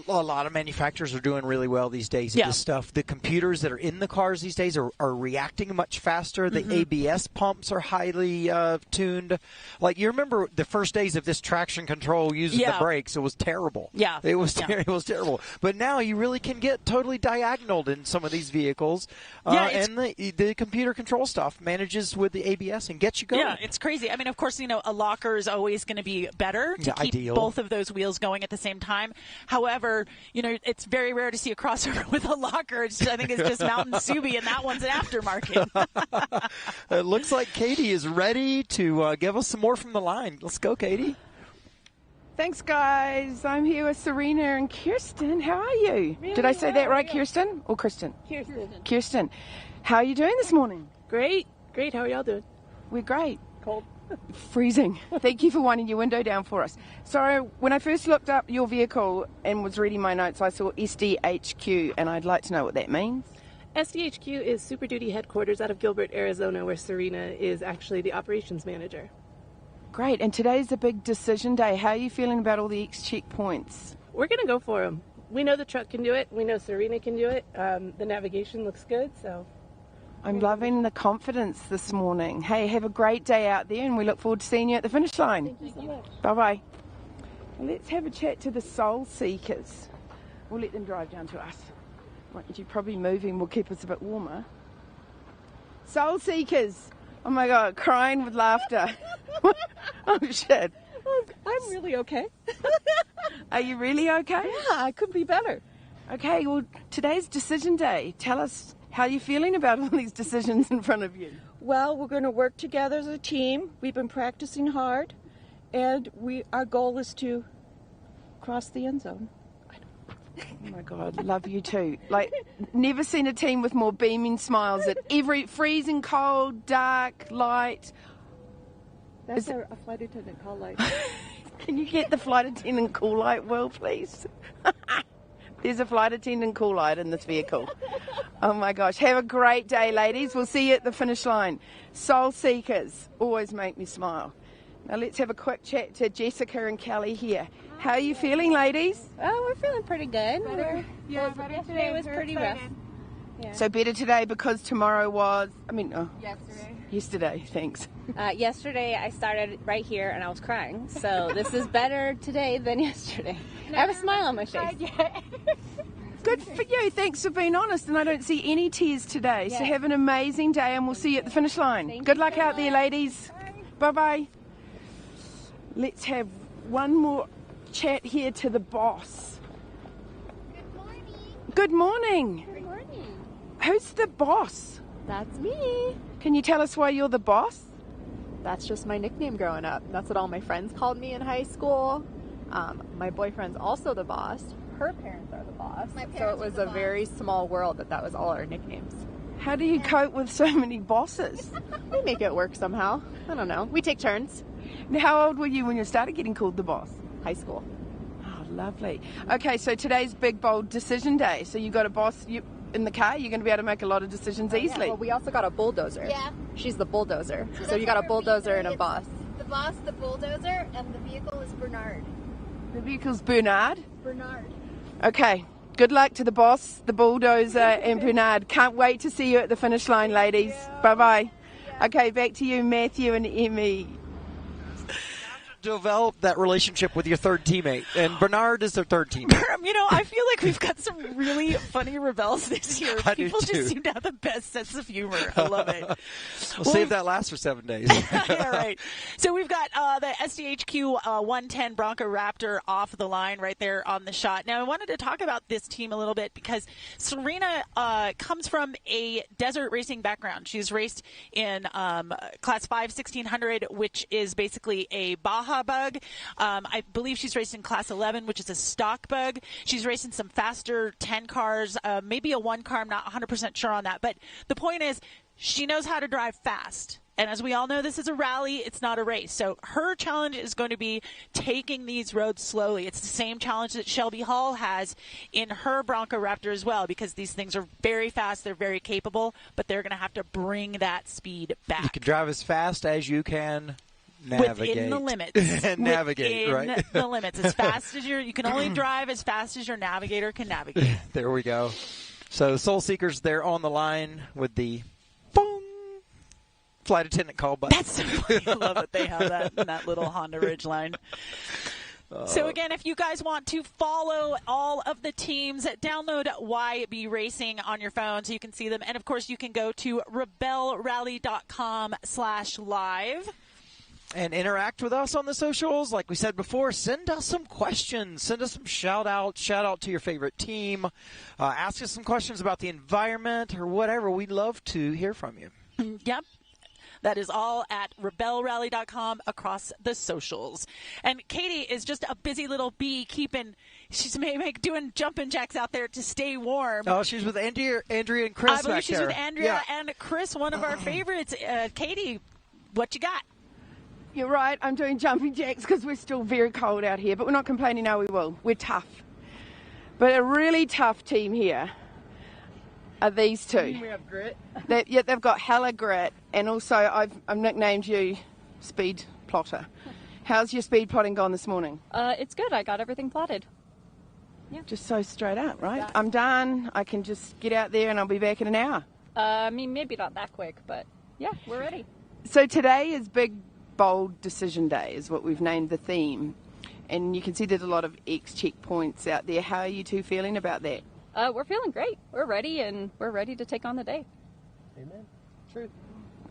lot of manufacturers are doing really well these days at this stuff. The computers that are in the cars these days are reacting much faster. The ABS pumps are highly tuned. Like, you remember the first days of this traction control using the brakes, it was terrible. Yeah. It was terrible. But now you really can get totally diagonaled in some of these vehicles. And the computer control stuff manages with the ABS and gets you going. Yeah, it's crazy. I mean, of course, you know, a locker is always going to be better to keep both of those wheels going at the same time. However, you know, it's very rare to see a crossover with a locker. I think it's just Mountain Subi, and that one's an aftermarket. It looks like Katie is ready to give us some more from the line. Let's go, Katie. Thanks, guys. I'm here with Serena and Kirsten. How are you? Really Did I say that right, yeah. Kirsten? Or Kristen? Kirsten. How are you doing this morning? Great. How are y'all doing? We're great. Cold. Freezing. Thank you for winding your window down for us. So when I first looked up your vehicle and was reading my notes, I saw SDHQ, and I'd like to know what that means. SDHQ is Super Duty headquarters out of Gilbert, Arizona, where Serena is actually the operations manager. Great. And today's a big decision day. How are you feeling about all the X checkpoints? We're going to go for them. We know the truck can do it. We know Serena can do it. The navigation looks good, so... I'm loving the confidence this morning. Hey, have a great day out there, and we look forward to seeing you at the finish line. Thank you so much. Bye-bye. Let's have a chat to the Soul Seekers. We'll let them drive down to us. You probably moving will keep us a bit warmer. Soul Seekers. Oh my God, crying with laughter. Oh shit. I'm really okay. Are you really okay? Yeah, I could be better. Okay, well, today's decision day. Tell us how you're feeling about all these decisions in front of you. Well, we're going to work together as a team. We've been practicing hard, and our goal is to cross the end zone. Oh my God, love you too. Like, never seen a team with more beaming smiles at every freezing cold, dark, light. That's a flight attendant call light. Can you get the flight attendant call light, Will, please? There's a flight attendant call light in this vehicle. Oh my gosh. Have a great day, ladies. We'll see you at the finish line. Soul Seekers always make me smile. Now let's have a quick chat to Jessica and Kelly here. How are you feeling, ladies? Oh, we're feeling pretty good. Yesterday was pretty rough. Yeah. So better today because tomorrow was, yesterday, thanks. Yesterday I started right here and I was crying. So this is better today than yesterday. I have a smile on my face. Good for you. Thanks for being honest. And I don't see any tears today. So have an amazing day and we'll see you at the finish line. Good luck out there, ladies. Bye-bye. Let's have one more chat here to the boss. Good morning. Good morning. Who's the boss? That's me. Can you tell us why you're the boss? That's just my nickname growing up. That's what all my friends called me in high school. My boyfriend's also the boss. Her parents are the boss. So it was a very small world that was all our nicknames. How do you cope with so many bosses? We make it work somehow. I don't know. We take turns. Now, how old were you when you started getting called the boss? High school. Oh, lovely. Okay, so today's big, bold decision day. So you got a boss in the car. You're going to be able to make a lot of decisions easily. Yeah. Well, we also got a bulldozer. Yeah. She's the bulldozer. So you got a bulldozer and a boss. The boss, the bulldozer, and the vehicle is Bernard. The vehicle's Bernard? Bernard. Okay. Good luck to the boss, the bulldozer, and Bernard. Can't wait to see you at the finish line, ladies. Yeah. Bye-bye. Yeah. Okay, back to you, Matthew and Emmy. Develop that relationship with your third teammate, and Bernard is their third teammate. You know, I feel like we've got some really funny Rebels this year. People do just seem to have the best sense of humor. I love it. We'll save that last for 7 days. Yeah, right. So we've got the SDHQ 110 Bronco Raptor off the line right there on the shot. Now, I wanted to talk about this team a little bit because Serena comes from a desert racing background. She's raced in Class 5 1600, which is basically a Baja bug. I believe she's raced in Class 11, which is a stock bug. She's racing some faster 10 cars, maybe a 1 car. I'm not 100% sure on that. But the point is, she knows how to drive fast. And as we all know, this is a rally. It's not a race. So her challenge is going to be taking these roads slowly. It's the same challenge that Shelby Hall has in her Bronco Raptor as well, because these things are very fast. They're very capable, but they're going to have to bring that speed back. You can drive as fast as you can navigate. Within the limits. And navigate, Within right? the limits. As fast as you can only drive as fast as your navigator can navigate. There we go. So Soul Seekers, they're on the line with the flight attendant call button. That's so funny. I love that they have that in that little Honda Ridgeline. So again, if you guys want to follow all of the teams, download YB Racing on your phone so you can see them. And of course, you can go to rebellerally.com/live. And interact with us on the socials. Like we said before, send us some questions. Send us some shout-out to your favorite team. Ask us some questions about the environment or whatever. We'd love to hear from you. Yep. That is all at rebellerally.com across the socials. And Katie is just a busy little bee she's doing jumping jacks out there to stay warm. Oh, she's with Andrea and Chris. I believe back she's there. with Andrea and Chris, one of our favorites. Katie, what you got? You're right, I'm doing jumping jacks because we're still very cold out here, but we're not complaining now, we will. We're tough. But a really tough team here are these two. We have grit. They've got hella grit, and also I've nicknamed you Speed Plotter. How's your speed plotting gone this morning? It's good. I got everything plotted. Yeah. Just so straight up, right? I'm done. I can just get out there and I'll be back in an hour. I mean, maybe not that quick, but yeah, we're ready. So today is Big Bold Decision Day is what we've named the theme. And you can see there's a lot of X checkpoints out there. How are you two feeling about that? We're feeling great. We're ready, and we're ready to take on the day. Amen. True.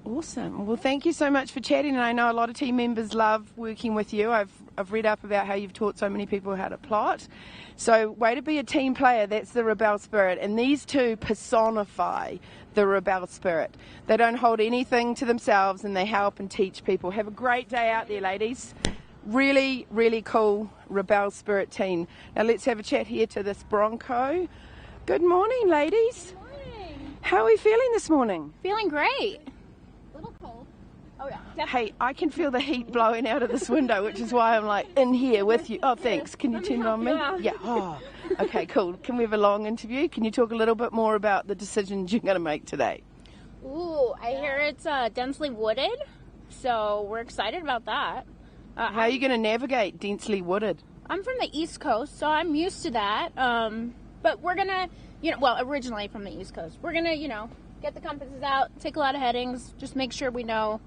Awesome. Well, thank you so much for chatting. And I know a lot of team members love working with you. I've read up about how you've taught so many people how to plot. So, way to be a team player. That's the Rebelle spirit. And these two personify the Rebelle spirit. They don't hold anything to themselves, and they help and teach people. Have a great day out there, ladies. Really, really cool Rebelle spirit team. Now, let's have a chat here to this Bronco. Good morning, ladies. Good morning. How are we feeling this morning? Feeling great. A little cold. Oh, yeah. Hey, I can feel the heat blowing out of this window, which is why I'm like in here with you. Oh, thanks. Can you turn it on me? Yeah. Oh, okay, cool. Can we have a long interview? Can you talk a little bit more about the decisions you're going to make today? Ooh, I hear it's densely wooded, so we're excited about that. How are you going to navigate densely wooded? I'm from the East Coast, so I'm used to that. But we're going to, originally from the East Coast, we're going to, get the compasses out, take a lot of headings, just make sure we know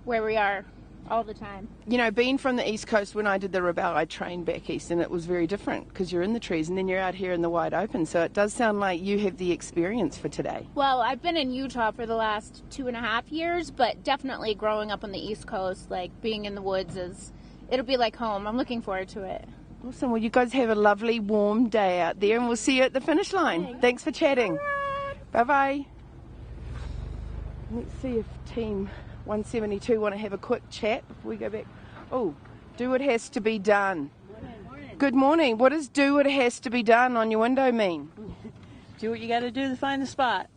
where we are all the time. Being from the East Coast, when I did the Rebelle, I trained back east, and it was very different because you're in the trees and then you're out here in the wide open. So it does sound like you have the experience for today. Well, I've been in Utah for the last 2.5 years, but definitely growing up on the East Coast, like being in the woods it'll be like home. I'm looking forward to it. Awesome. Well, you guys have a lovely warm day out there, and we'll see you at the finish line. Thanks for chatting. Bye-bye. Let's see if Team 172 want to have a quick chat before we go back. Oh, do what has to be done. Good morning. What does do what has to be done on your window mean? Do what you got to do to find the spot.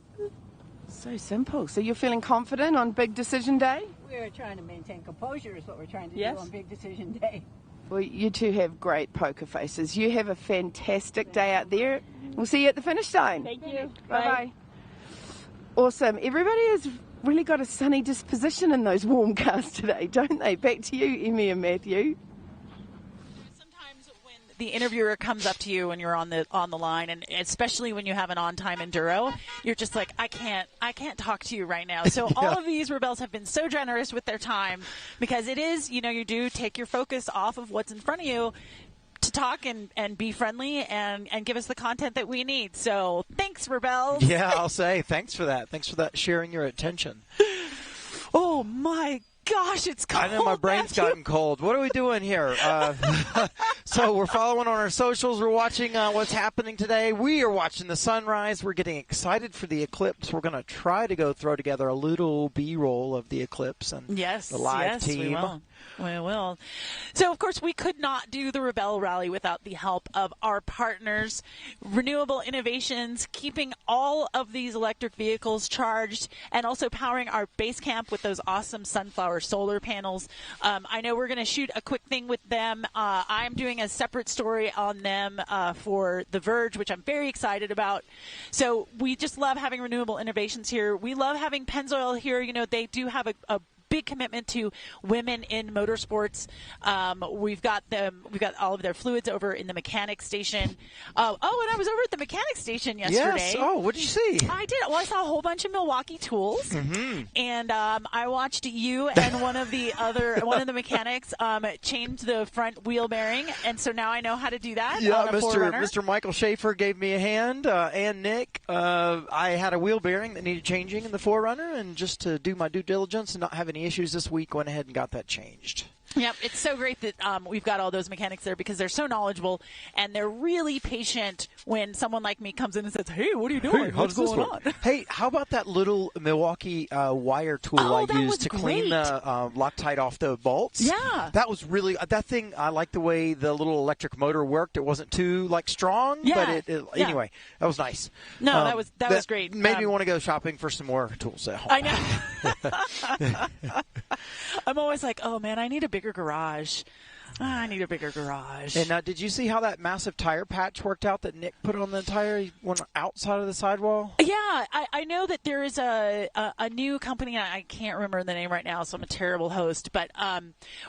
So simple. So you're feeling confident on big decision day? We're trying to maintain composure is what we're trying to do on big decision day. Well, you two have great poker faces. You have a fantastic day out there. We'll see you at the finish line. Thank you. Bye-bye. Awesome. Everybody has really got a sunny disposition in those warm cars today, don't they? Back to you, Emmy and Matthew. The interviewer comes up to you when you're on the line, and especially when you have an on-time enduro, you're just like, I can't talk to you right now. So all of these Rebelles have been so generous with their time, because it is, you do take your focus off of what's in front of you to talk and be friendly and give us the content that we need. So thanks, Rebelles. Yeah, I'll say thanks for that. Thanks for that, sharing your attention. Oh my gosh, it's cold. I know my brain's gotten cold. What are we doing here? So we're following on our socials. We're watching what's happening today. We are watching the sunrise. We're getting excited for the eclipse. We're going to try to throw together a little B-roll of the eclipse and the live team. We will. So, of course, we could not do the Rebelle Rally without the help of our partners, Renewable Innovations, keeping all of these electric vehicles charged and also powering our base camp with those awesome sunflower solar panels. I know we're going to shoot a quick thing with them. I'm doing a separate story on them for The Verge, which I'm very excited about. So we just love having Renewable Innovations here. We love having Pennzoil here. They do have a big commitment to women in motorsports. We've got all of their fluids over in the mechanic station. And I was over at the mechanic station yesterday. Yes. Oh, what did you see? I did. Well, I saw a whole bunch of Milwaukee tools, and I watched you and one of the mechanics change the front wheel bearing, and so now I know how to do that. Yeah, on a 4Runner. Mr. Michael Schaefer gave me a hand, and Nick. I had a wheel bearing that needed changing in the 4Runner, and just to do my due diligence and not have any issues this week, went ahead and got that changed. Yep, it's so great that we've got all those mechanics there because they're so knowledgeable and they're really patient when someone like me comes in and says, "Hey, what are you doing? What's going on?" Hey, how about that little Milwaukee wire tool I used to clean the Loctite off the bolts? Yeah, that was really that thing. I like the way the little electric motor worked. It wasn't too strong, but anyway, that was nice. No, that was great. Made me want to go shopping for some more tools at home. I know. I'm always like, oh man, I need a bigger garage. I need a bigger garage. And did you see how that massive tire patch worked out that Nick put on the tire? He went outside of the sidewall? Yeah, I know that there is a new company, I can't remember the name right now, so I'm a terrible host, but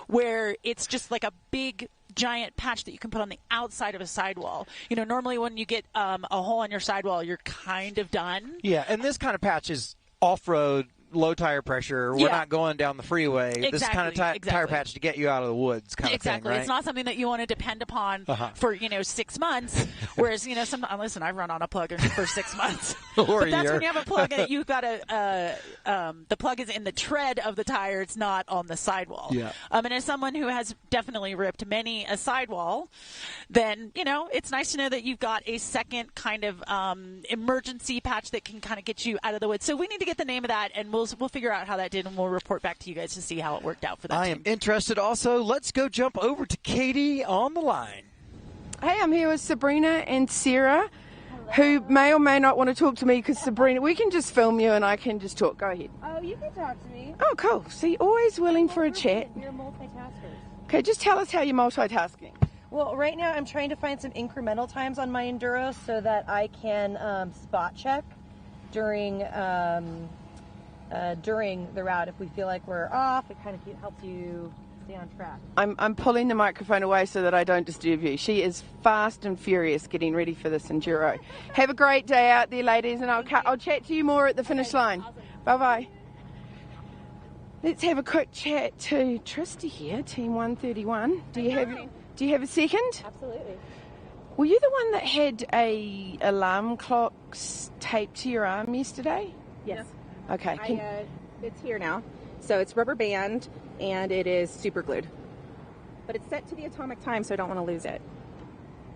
where it's just like a big giant patch that you can put on the outside of a sidewall. Normally when you get a hole on your sidewall, you're kind of done. Yeah, and this kind of patch is off-road low tire pressure. We're not going down the freeway. Exactly, this is kind of tire patch to get you out of the woods kind of thing, right? It's not something that you want to depend upon for, 6 months. Whereas, listen, I've run on a plug for 6 months. But that's when you have a plug and you've got the plug is in the tread of the tire. It's not on the sidewall. Yeah. And as someone who has definitely ripped many a sidewall, then, it's nice to know that you've got a second kind of emergency patch that can kind of get you out of the woods. So we need to get the name of that, and we'll figure out how that did, and we'll report back to you guys to see how it worked out for that I team. am interested also. Let's go jump over to Katie on the line. Hey, I'm here with Sabrina and Sarah, who may or may not want to talk to me because Sabrina, we can just film you and I can just talk. Go ahead. Oh, you can talk to me. Oh, cool. See, always willing for a chat. You're multitaskers. Okay, just tell us how you're multitasking. Well, right now I'm trying to find some incremental times on my Enduro so that I can spot check during the route. If we feel like we're off, it kind of helps you stay on track. I'm pulling the microphone away so that I don't disturb you. She is fast and furious getting ready for this Enduro. Have a great day out there, ladies, and I'll chat to you more at the finish line. Awesome. Bye-bye. Let's have a quick chat to Trista here, Team 131. Do you have a second? Absolutely. Were you the one that had a alarm clocks taped to your arm yesterday? Yes. Okay. It's here now. So it's rubber band and it is super glued. But it's set to the atomic time, so I don't want to lose it.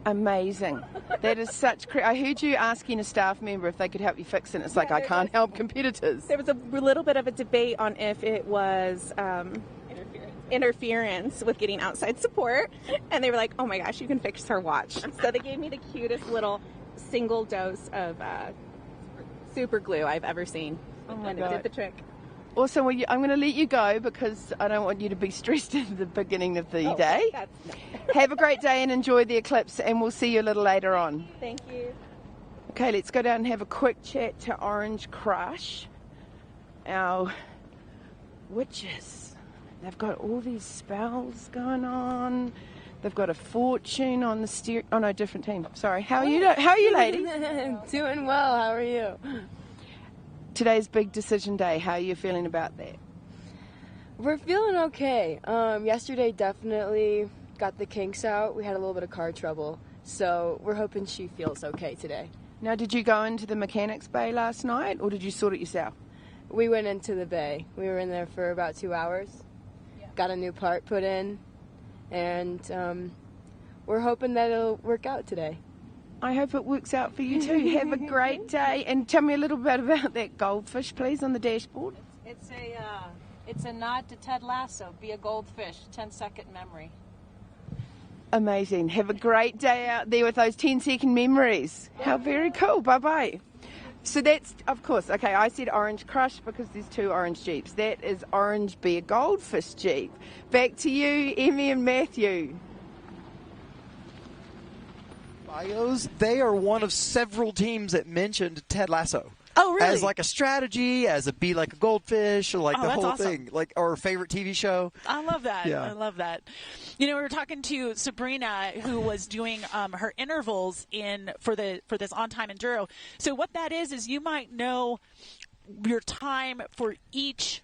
Amazing. That is such... I heard you asking a staff member if they could help you fix it. It's like, I can't help competitors. There was a little bit of a debate on if it was interference with getting outside support. And they were like, oh my gosh, you can fix her watch. So they gave me the cutest little single dose of super glue I've ever seen. Oh my and God. It did the trick. Also, I'm going to let you go because I don't want you to be stressed at the beginning of the day. Have a great day and enjoy the eclipse, and we'll see you a little later on. Thank you. Okay, let's go down and have a quick chat to Orange Crush, our witches. They've got all these spells going on. They've got a fortune on the steer. Oh no, different team. Sorry. How are you? How are you, ladies? Doing well. How are you? Today's big decision day. How are you feeling about that? We're feeling okay. Yesterday definitely got the kinks out. We had a little bit of car trouble, so we're hoping she feels okay today. Now, did you go into the mechanics bay last night, or did you sort it yourself? We went into the bay. We were in there for about 2 hours. Yeah. Got a new part put in, and we're hoping that it'll work out today. I hope it works out for you too. Have a great day, and tell me a little bit about that goldfish, please, on the dashboard. It's a nod to Ted Lasso. Be a goldfish. 10-second memory. Amazing. Have a great day out there with those 10-second memories. How very cool. Bye-bye. So that's, of course, okay, I said Orange Crush because there's 2 orange Jeeps. That is Orange Bear Goldfish Jeep. Back to you, Emmy and Matthew. They are one of several teams that mentioned Ted Lasso. Oh, really? As like a strategy, as a be like a goldfish, or like the whole awesome. thing, like our favorite TV show. I love that. Yeah. I love that. We were talking to Sabrina, who was doing her intervals for this on-time Enduro. So what that is you might know your time for each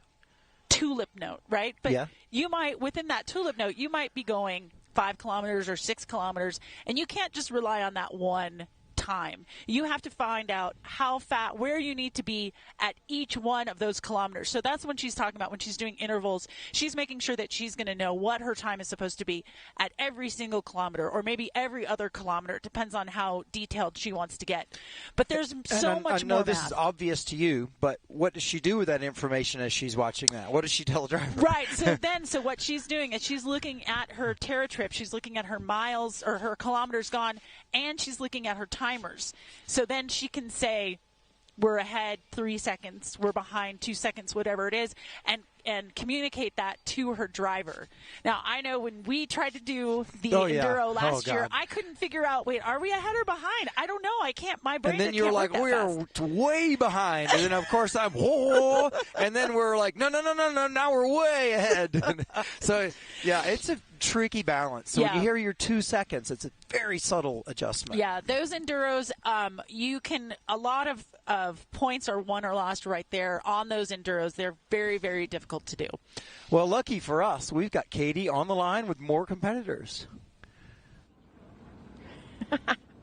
tulip note, right? But you might, within that tulip note, you might be going 5 kilometers or 6 kilometers, and you can't just rely on that one time. You have to find out how fast, where you need to be at each one of those kilometers. So that's when she's talking about when she's doing intervals. She's making sure that she's going to know what her time is supposed to be at every single kilometer, or maybe every other kilometer. It depends on how detailed she wants to get. But there's so much more. I know this is obvious to you, but what does she do with that information as she's watching that? What does she tell the driver? Right. So what she's doing is she's looking at her Terra trip. She's looking at her miles or her kilometers gone, and she's looking at her timers. So then she can say, we're ahead 3 seconds, we're behind 2 seconds, whatever it is, and communicate that to her driver. Now, I know when we tried to do the Enduro last year, I couldn't figure out, wait, are we ahead or behind? I don't know. I can't, my brain can't work that fast. And then you're like, we're way behind. And then, of course, I'm, whoa. And then we're like, no, now we're way ahead. So, yeah, it's a tricky balance. So when Yeah. you hear your 2 seconds, it's a very subtle adjustment. Yeah, those enduros, you can, a lot of points are won or lost right there on those enduros. They're very, very difficult to do. Well, lucky for us, we've got Katie on the line with more competitors.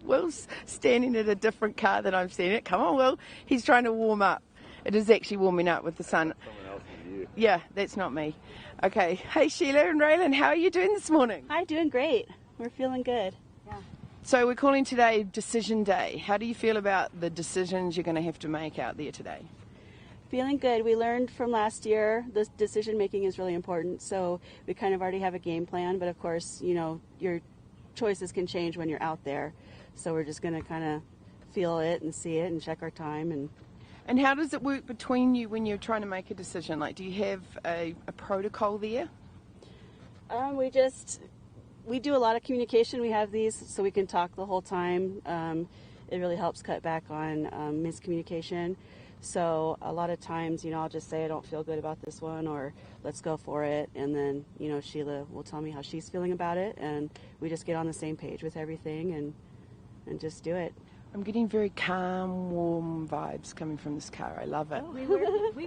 Will's standing at a different car than I'm standing at. Come on, Will. He's trying to warm up. It is actually warming up with the sun. Someone else than you. Yeah, that's not me. Okay. Hey, Sheila and Raylan, how are you doing this morning? Hi, doing great. We're feeling good. Yeah. So we're calling today Decision Day. How do you feel about the decisions you're going to have to make out there today? Feeling good. We learned from last year the decision making is really important. So we kind of already have a game plan, but of course, you know, your choices can change when you're out there. So we're just going to kind of feel it and see it and check our time. And how does it work between you when you're trying to make a decision? Like, do you have a protocol there? We do a lot of communication. We have these so we can talk the whole time. It really helps cut back on miscommunication. So a lot of times, you know, I'll just say I don't feel good about this one, or let's go for it. And then, you know, Sheila will tell me how she's feeling about it, and we just get on the same page with everything and just do it. I'm getting very calm, warm vibes coming from this car. I love it. We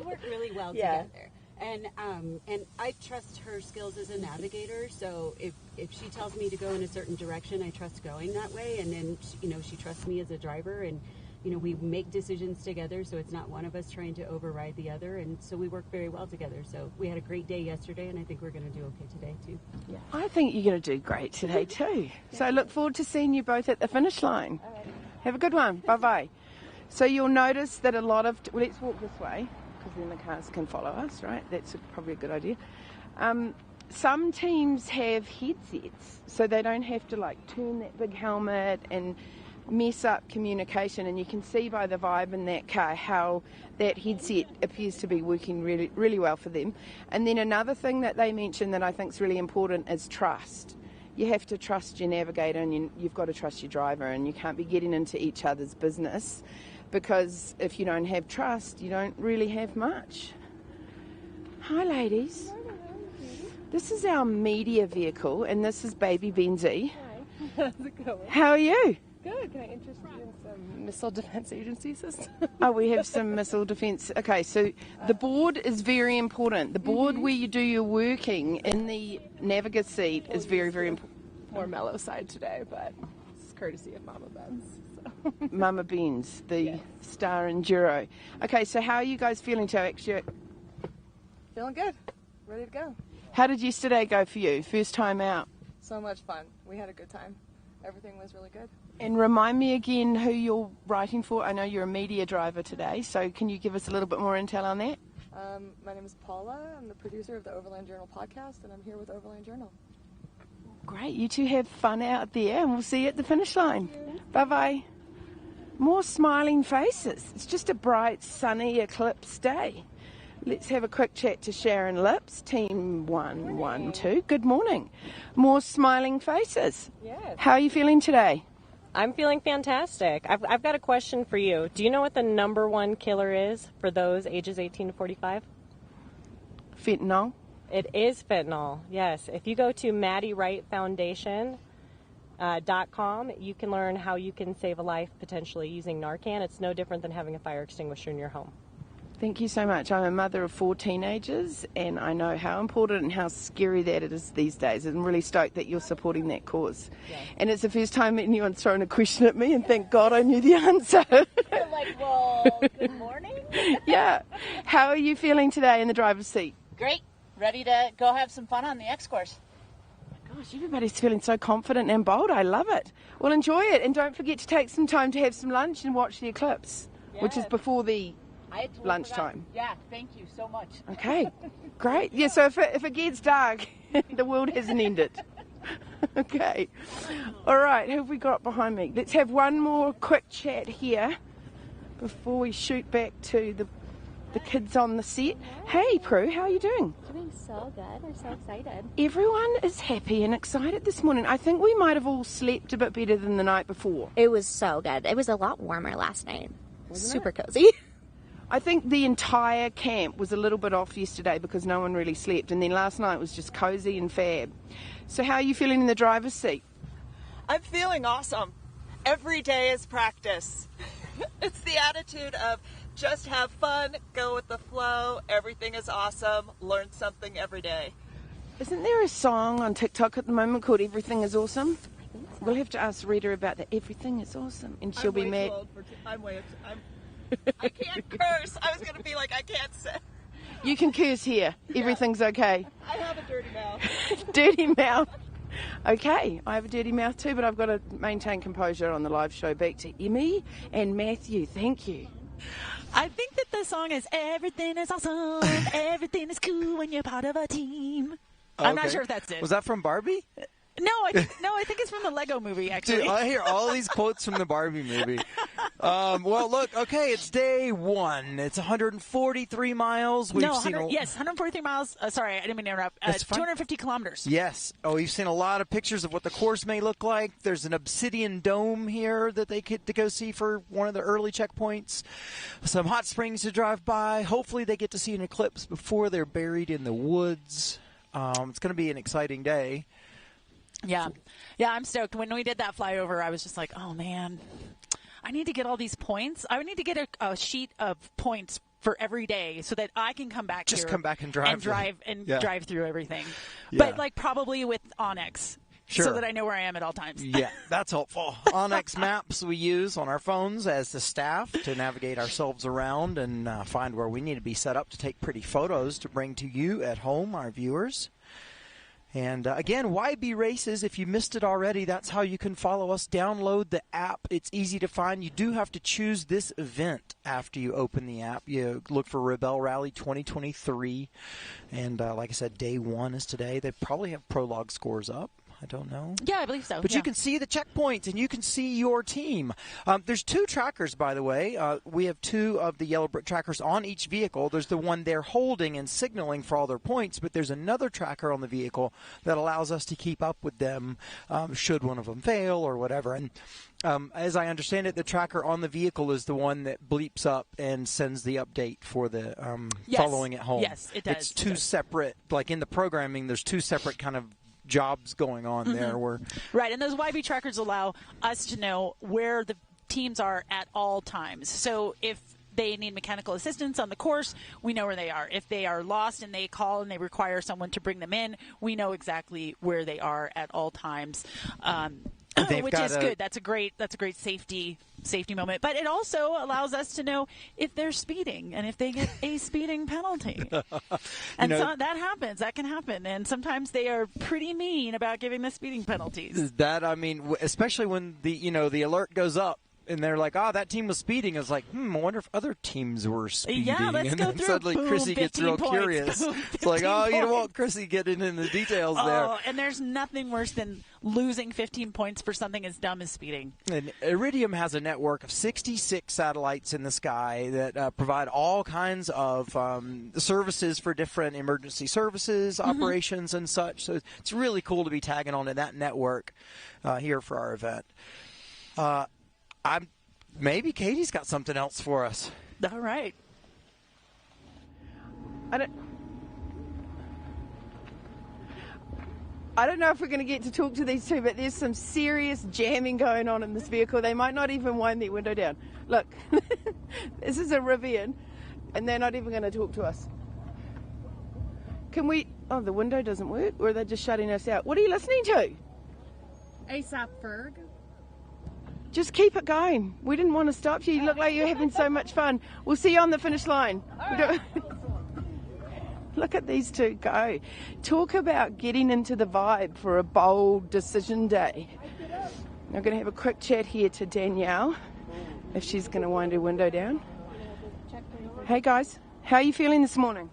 work really well Yeah. together. And I trust her skills as a navigator, so if she tells me to go in a certain direction, I trust going that way, and then, you know, she trusts me as a driver, and, you know, we make decisions together, so it's not one of us trying to override the other, and so we work very well together. So we had a great day yesterday, and I think we're going to do okay today, too. Yeah. I think you're going to do great today, too. So I look forward to seeing you both at the finish line. Have a good one. Bye-bye. So you'll notice that a lot of... Well, let's walk this way, because then the cars can follow us, right? That's probably a good idea. Some teams have headsets, so they don't have to, like, turn that big helmet and mess up communication. And you can see by the vibe in that car how that headset appears to be working really, really well for them. And then another thing that they mentioned that I think is really important is trust. You have to trust your navigator, and you've got to trust your driver, and you can't be getting into each other's business, because if you don't have trust, you don't really have much. Hi, ladies. This is our media vehicle, and this is baby Benzie. Hi. How's it going? How are you? Good. Can I interest you in some Missile Defense Agency system? Oh, we have some missile defense. Okay, so the board is very important. The board where you do your working in the navigator seat is very, very important. More mellow side today, but it's courtesy of Mama Benz. So. Mama Benz, the star Enduro. Okay, so how are you guys feeling to actually... Feeling good. Ready to go. How did yesterday go for you? First time out? So much fun. We had a good time. Everything was really good. And remind me again who you're writing for. I know you're a media driver today, so can you give us a little bit more intel on that? My name is Paula. I'm the producer of the Overland Journal podcast, and I'm here with Overland Journal. Great. You two have fun out there, and we'll see you at the finish line. Bye-bye. More smiling faces. It's just a bright, sunny eclipse day. Let's have a quick chat to Sharon Lips, Team 112. Good morning. More smiling faces. Yes. How are you feeling today? I'm feeling fantastic. I've got a question for you. Do you know what the #1 killer is for those ages 18 to 45? Fentanyl. It is fentanyl, yes. If you go to MaddieWrightFoundation.com, you can learn how you can save a life potentially using Narcan. It's no different than having a fire extinguisher in your home. Thank you so much. I'm a mother of 4 teenagers, and I know how important and how scary that it is these days. I'm really stoked that you're supporting that cause. Yeah. And it's the first time anyone's thrown a question at me, and thank God I knew the answer. You're like, well, good morning. Yeah. How are you feeling today in the driver's seat? Great. Ready to go have some fun on the X course. Gosh, everybody's feeling so confident and bold. I love it. Well, enjoy it, and don't forget to take some time to have some lunch and watch the eclipse, which is before the lunchtime. Yeah, thank you so much. Okay, great. Yeah, so if it gets dark, the world hasn't ended. Okay. All right, who have we got behind me? Let's have one more quick chat here before we shoot back to the kids on the set. Hey, Prue, how are you doing? Doing so good. We're so excited. Everyone is happy and excited this morning. I think we might have all slept a bit better than the night before. It was so good. It was a lot warmer last night. Super cozy. I think the entire camp was a little bit off yesterday because no one really slept, and then last night was just cozy and fab. So how are you feeling in the driver's seat? I'm feeling awesome. Every day is practice. It's the attitude of just have fun, go with the flow, everything is awesome, learn something every day. Isn't there a song on TikTok at the moment called Everything is Awesome? We'll have to ask Rita about that. Everything is awesome. And she'll be mad. I can't curse. I was going to be like, I can't say. You can curse here. Everything's okay. I have a dirty mouth. Dirty mouth. Okay, I have a dirty mouth too, but I've got to maintain composure on the live show. Back to Emmy and Matthew. Thank you. I think that the song is Everything is Awesome. Everything is cool when you're part of a team. I'm not sure if that's it. Was that from Barbie? No, I think it's from the Lego movie, actually. Dude, I hear all these quotes from the Barbie movie. Well, look, okay, it's day one. It's 143 miles. We've seen 143 miles. Sorry, I didn't mean to interrupt. 250 kilometers. Yes. Oh, you've seen a lot of pictures of what the course may look like. There's an Obsidian Dome here that they get to go see for one of the early checkpoints. Some hot springs to drive by. Hopefully they get to see an eclipse before they're buried in the woods. It's going to be an exciting day. Yeah, I'm stoked. When we did that flyover, I was just like, oh, man, I need to get all these points. I need to get a sheet of points for every day so that I can come back Just come back and drive. Drive through everything. Yeah. But, probably with Onyx. Sure. So that I know where I am at all times. Yeah, that's helpful. Onyx maps we use on our phones as the staff to navigate ourselves around and find where we need to be set up to take pretty photos to bring to you at home, our viewers. And again, YB Races, if you missed it already, that's how you can follow us. Download the app. It's easy to find. You do have to choose this event after you open the app. You look for Rebelle Rally 2023. And like I said, day one is today. They probably have prologue scores up. I don't know. Yeah, I believe so. But you can see the checkpoints, and you can see your team. There's two trackers, by the way. We have two of the yellow brick trackers on each vehicle. There's the one they're holding and signaling for all their points, but there's another tracker on the vehicle that allows us to keep up with them should one of them fail or whatever. And as I understand it, the tracker on the vehicle is the one that bleeps up and sends the update for the following at home. Yes, it does. It's two separate, like in the programming, there's two separate kind of jobs going on there. Right, and those YB trackers allow us to know where the teams are at all times. So if they need mechanical assistance on the course, we know where they are. If they are lost and they call and they require someone to bring them in, we know exactly where they are at all times. Which is good. That's a great safety moment. But it also allows us to know if they're speeding and if they get a speeding penalty. And so that happens. That can happen. And sometimes they are pretty mean about giving the speeding penalties. Especially when the alert goes up. And they're like, that team was speeding. I was like, I wonder if other teams were speeding. Yeah, let's go through. Suddenly Chrissy gets real curious. It's like, you don't want Chrissy getting into the details there. And there's nothing worse than losing 15 points for something as dumb as speeding. And Iridium has a network of 66 satellites in the sky that provide all kinds of services for different emergency services, operations, and such. So it's really cool to be tagging onto that network here for our event. Maybe Katie's got something else for us. All right. I don't know if we're going to get to talk to these two, but there's some serious jamming going on in this vehicle. They might not even wind their window down. Look, this is a Rivian, and they're not even going to talk to us. Can we... Oh, the window doesn't work, or are they just shutting us out? What are you listening to? ASAP Ferg. Just keep it going. We didn't want to stop you. You look like you're having so much fun. We'll see you on the finish line. Look at these two go. Talk about getting into the vibe for a bold decision day. I'm going to have a quick chat here to Danielle, if she's going to wind her window down. Hey guys, how are you feeling this morning?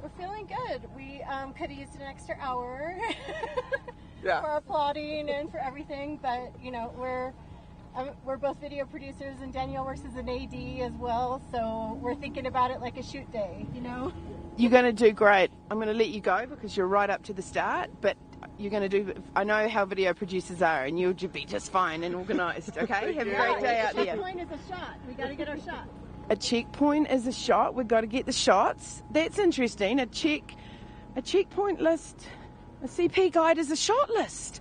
We're feeling good. We could have used an extra hour for our plotting and for everything, but we're both video producers, and Danielle works as an AD as well, so we're thinking about it like a shoot day, You're going to do great. I'm going to let you go because you're right up to the start, but you're going to do... I know how video producers are, and you'll be just fine and organised, okay? Have a great day out there. The point is a shot. We got to get our shot. a checkpoint is a shot. We've got to get the shots. That's interesting. A checkpoint list, a CP guide is a shot list.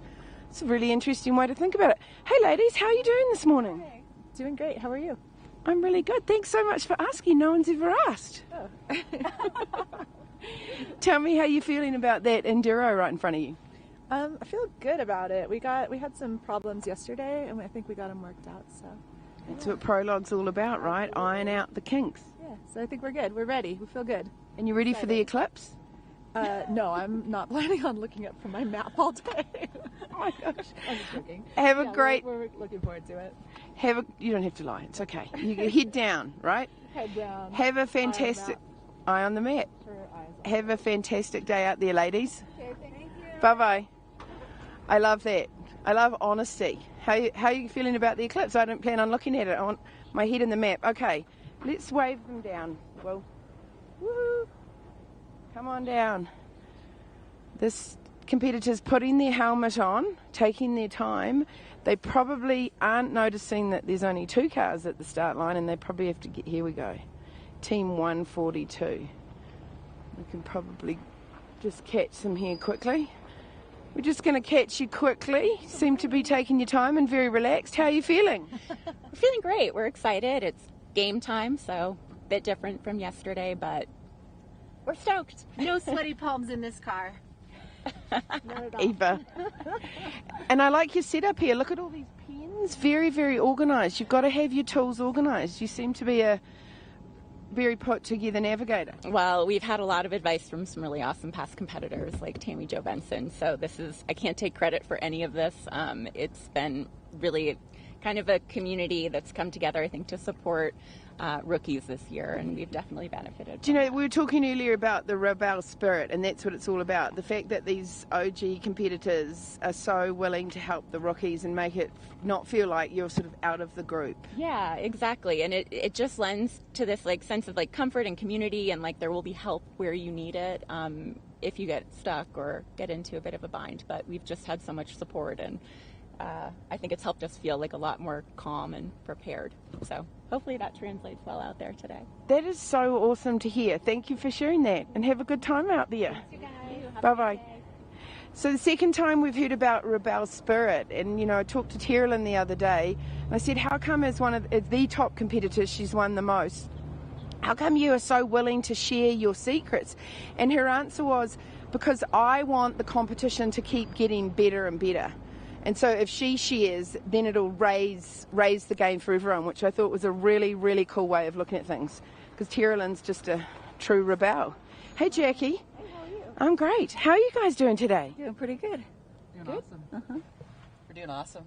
It's a really interesting way to think about it. Hey, ladies, how are you doing this morning? Hey. Doing great. How are you? I'm really good. Thanks so much for asking. No one's ever asked. Oh. Tell me how you're feeling about that Enduro right in front of you. I feel good about it. We had some problems yesterday, and I think we got them worked out. So that's what Prologue's all about, right? Iron out the kinks. Yeah. So I think we're good. We're ready. We feel good. And you ready for the eclipse? No, I'm not planning on looking up from my map all day. Oh my gosh. I'm just joking. Have a great... We're looking forward to it. You don't have to lie. It's okay. You head down, right? Head down. Have a fantastic... Eye on the map. Have a fantastic day out there, ladies. Okay, thank you. Bye-bye. I love that. I love honesty. How are you feeling about the eclipse? I don't plan on looking at it. I want my head in the map. Okay, let's wave them down. Well, woo! Come on down. This competitor's putting their helmet on, taking their time. They probably aren't noticing that there's only 2 cars at the start line, and they probably have to get... Here we go. Team 142. We can probably just catch them here quickly. We're just going to catch you quickly. Seem to be taking your time and very relaxed. How are you feeling? We're feeling great. We're excited. It's game time, so a bit different from yesterday, but we're stoked. No sweaty palms in this car. Not at all. Eva. And I like your setup here. Look at all these pens. Very, very organised. You've got to have your tools organised. You seem to be a very put together navigator. Well, we've had a lot of advice from some really awesome past competitors like Tammy Jo Benson, so I can't take credit for any of this. It's been really kind of a community that's come together, I think, to support rookies this year, and we've definitely benefited. Do you know, we were talking earlier about the Rebelle spirit, and that's what it's all about. The fact that these OG competitors are so willing to help the rookies and make it not feel like you're sort of out of the group. Yeah, exactly. And it just lends to this sense of comfort and community, and there will be help where you need it if you get stuck or get into a bit of a bind. But we've just had so much support, and I think it's helped us feel a lot more calm and prepared. So hopefully that translates well out there today. That is so awesome to hear. Thank you for sharing that, and have a good time out there. Bye-bye. So the second time we've heard about Rebelle spirit, and I talked to Terrelyn the other day, and I said, how come as one of the top competitors, she's won the most, how come you are so willing to share your secrets? And her answer was, because I want the competition to keep getting better and better. And so if she shares, then it'll raise the game for everyone, which I thought was a really, really cool way of looking at things. Because Terrelyn's just a true rebelle. Hey, Jackie. Hey, how are you? I'm great. How are you guys doing today? Doing pretty good. Doing awesome. Uh-huh. We're doing awesome.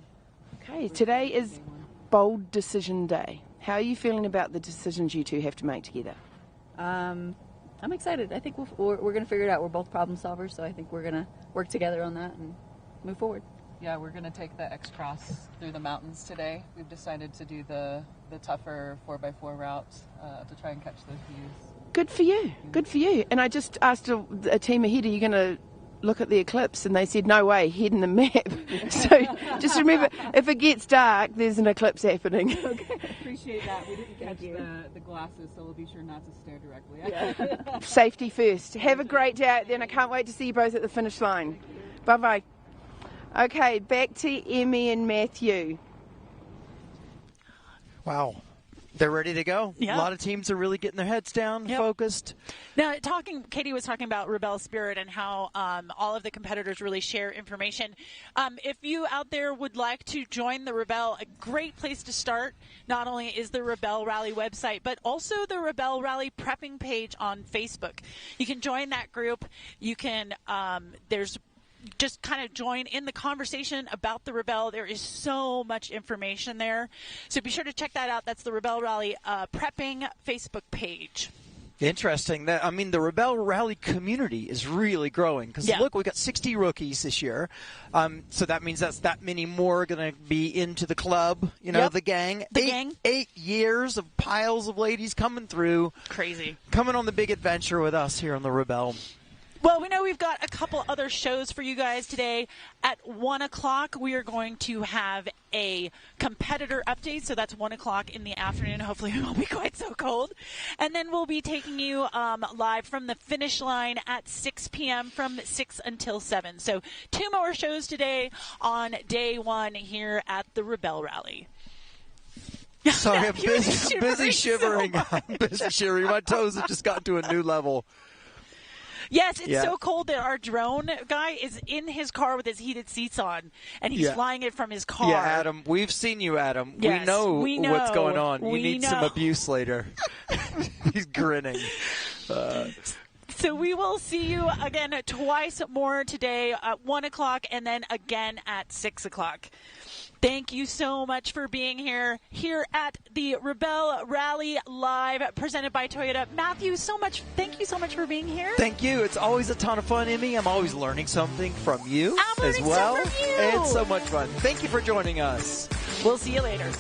Okay, today is bold decision day. How are you feeling about the decisions you two have to make together? I'm excited. I think we're going to figure it out. We're both problem solvers, so I think we're going to work together on that and move forward. Yeah, we're going to take the X-Cross through the mountains today. We've decided to do the tougher 4x4 route to try and catch those views. Good for you. Good for you. And I just asked a team ahead, are you going to look at the eclipse? And they said, no way, head in the map. So just remember, if it gets dark, there's an eclipse happening. Okay. Appreciate that. We didn't catch the glasses, so we'll be sure not to stare directly at it. Safety first. Have a great day out there, and I can't wait to see you both at the finish line. Bye-bye. Okay, back to Emmy and Matthew. Wow. They're ready to go. Yeah. A lot of teams are really getting their heads down, focused. Now, Katie was talking about Rebelle spirit and how all of the competitors really share information. If you out there would like to join the Rebelle, a great place to start not only is the Rebelle Rally website, but also the Rebelle Rally prepping page on Facebook. You can join that group. You can, just kind of join in the conversation about the Rebelle. There is so much information there. So be sure to check that out. That's the Rebelle Rally prepping Facebook page. Interesting. The Rebelle Rally community is really growing because look, we've got 60 rookies this year. So that means that's that many more going to be into the club, the gang. Eight years of piles of ladies coming through. Crazy. Coming on the big adventure with us here on the Rebelle. Well, we know we've got a couple other shows for you guys today. At 1 o'clock, we are going to have a competitor update. So that's 1 o'clock in the afternoon. Hopefully it won't be quite so cold. And then we'll be taking you live from the finish line at 6 p.m. from 6 until 7. So 2 more shows today on day 1 here at the Rebelle Rally. Sorry, I'm busy shivering. I'm busy shivering. My toes have just gotten to a new level. Yes, it's so cold that our drone guy is in his car with his heated seats on, and he's flying it from his car. Yeah, Adam, we've seen you, Adam. Yes, we know what's going on. You need know. some abuse later. He's grinning. So we will see you again twice more today at 1 o'clock and then again at 6 o'clock. Thank you so much for being here at the Rebelle Rally Live presented by Toyota. Matthew, thank you so much for being here. Thank you. It's always a ton of fun, Emmy. I'm always learning something from you as well. It's so much fun. Thank you for joining us. We'll see you later.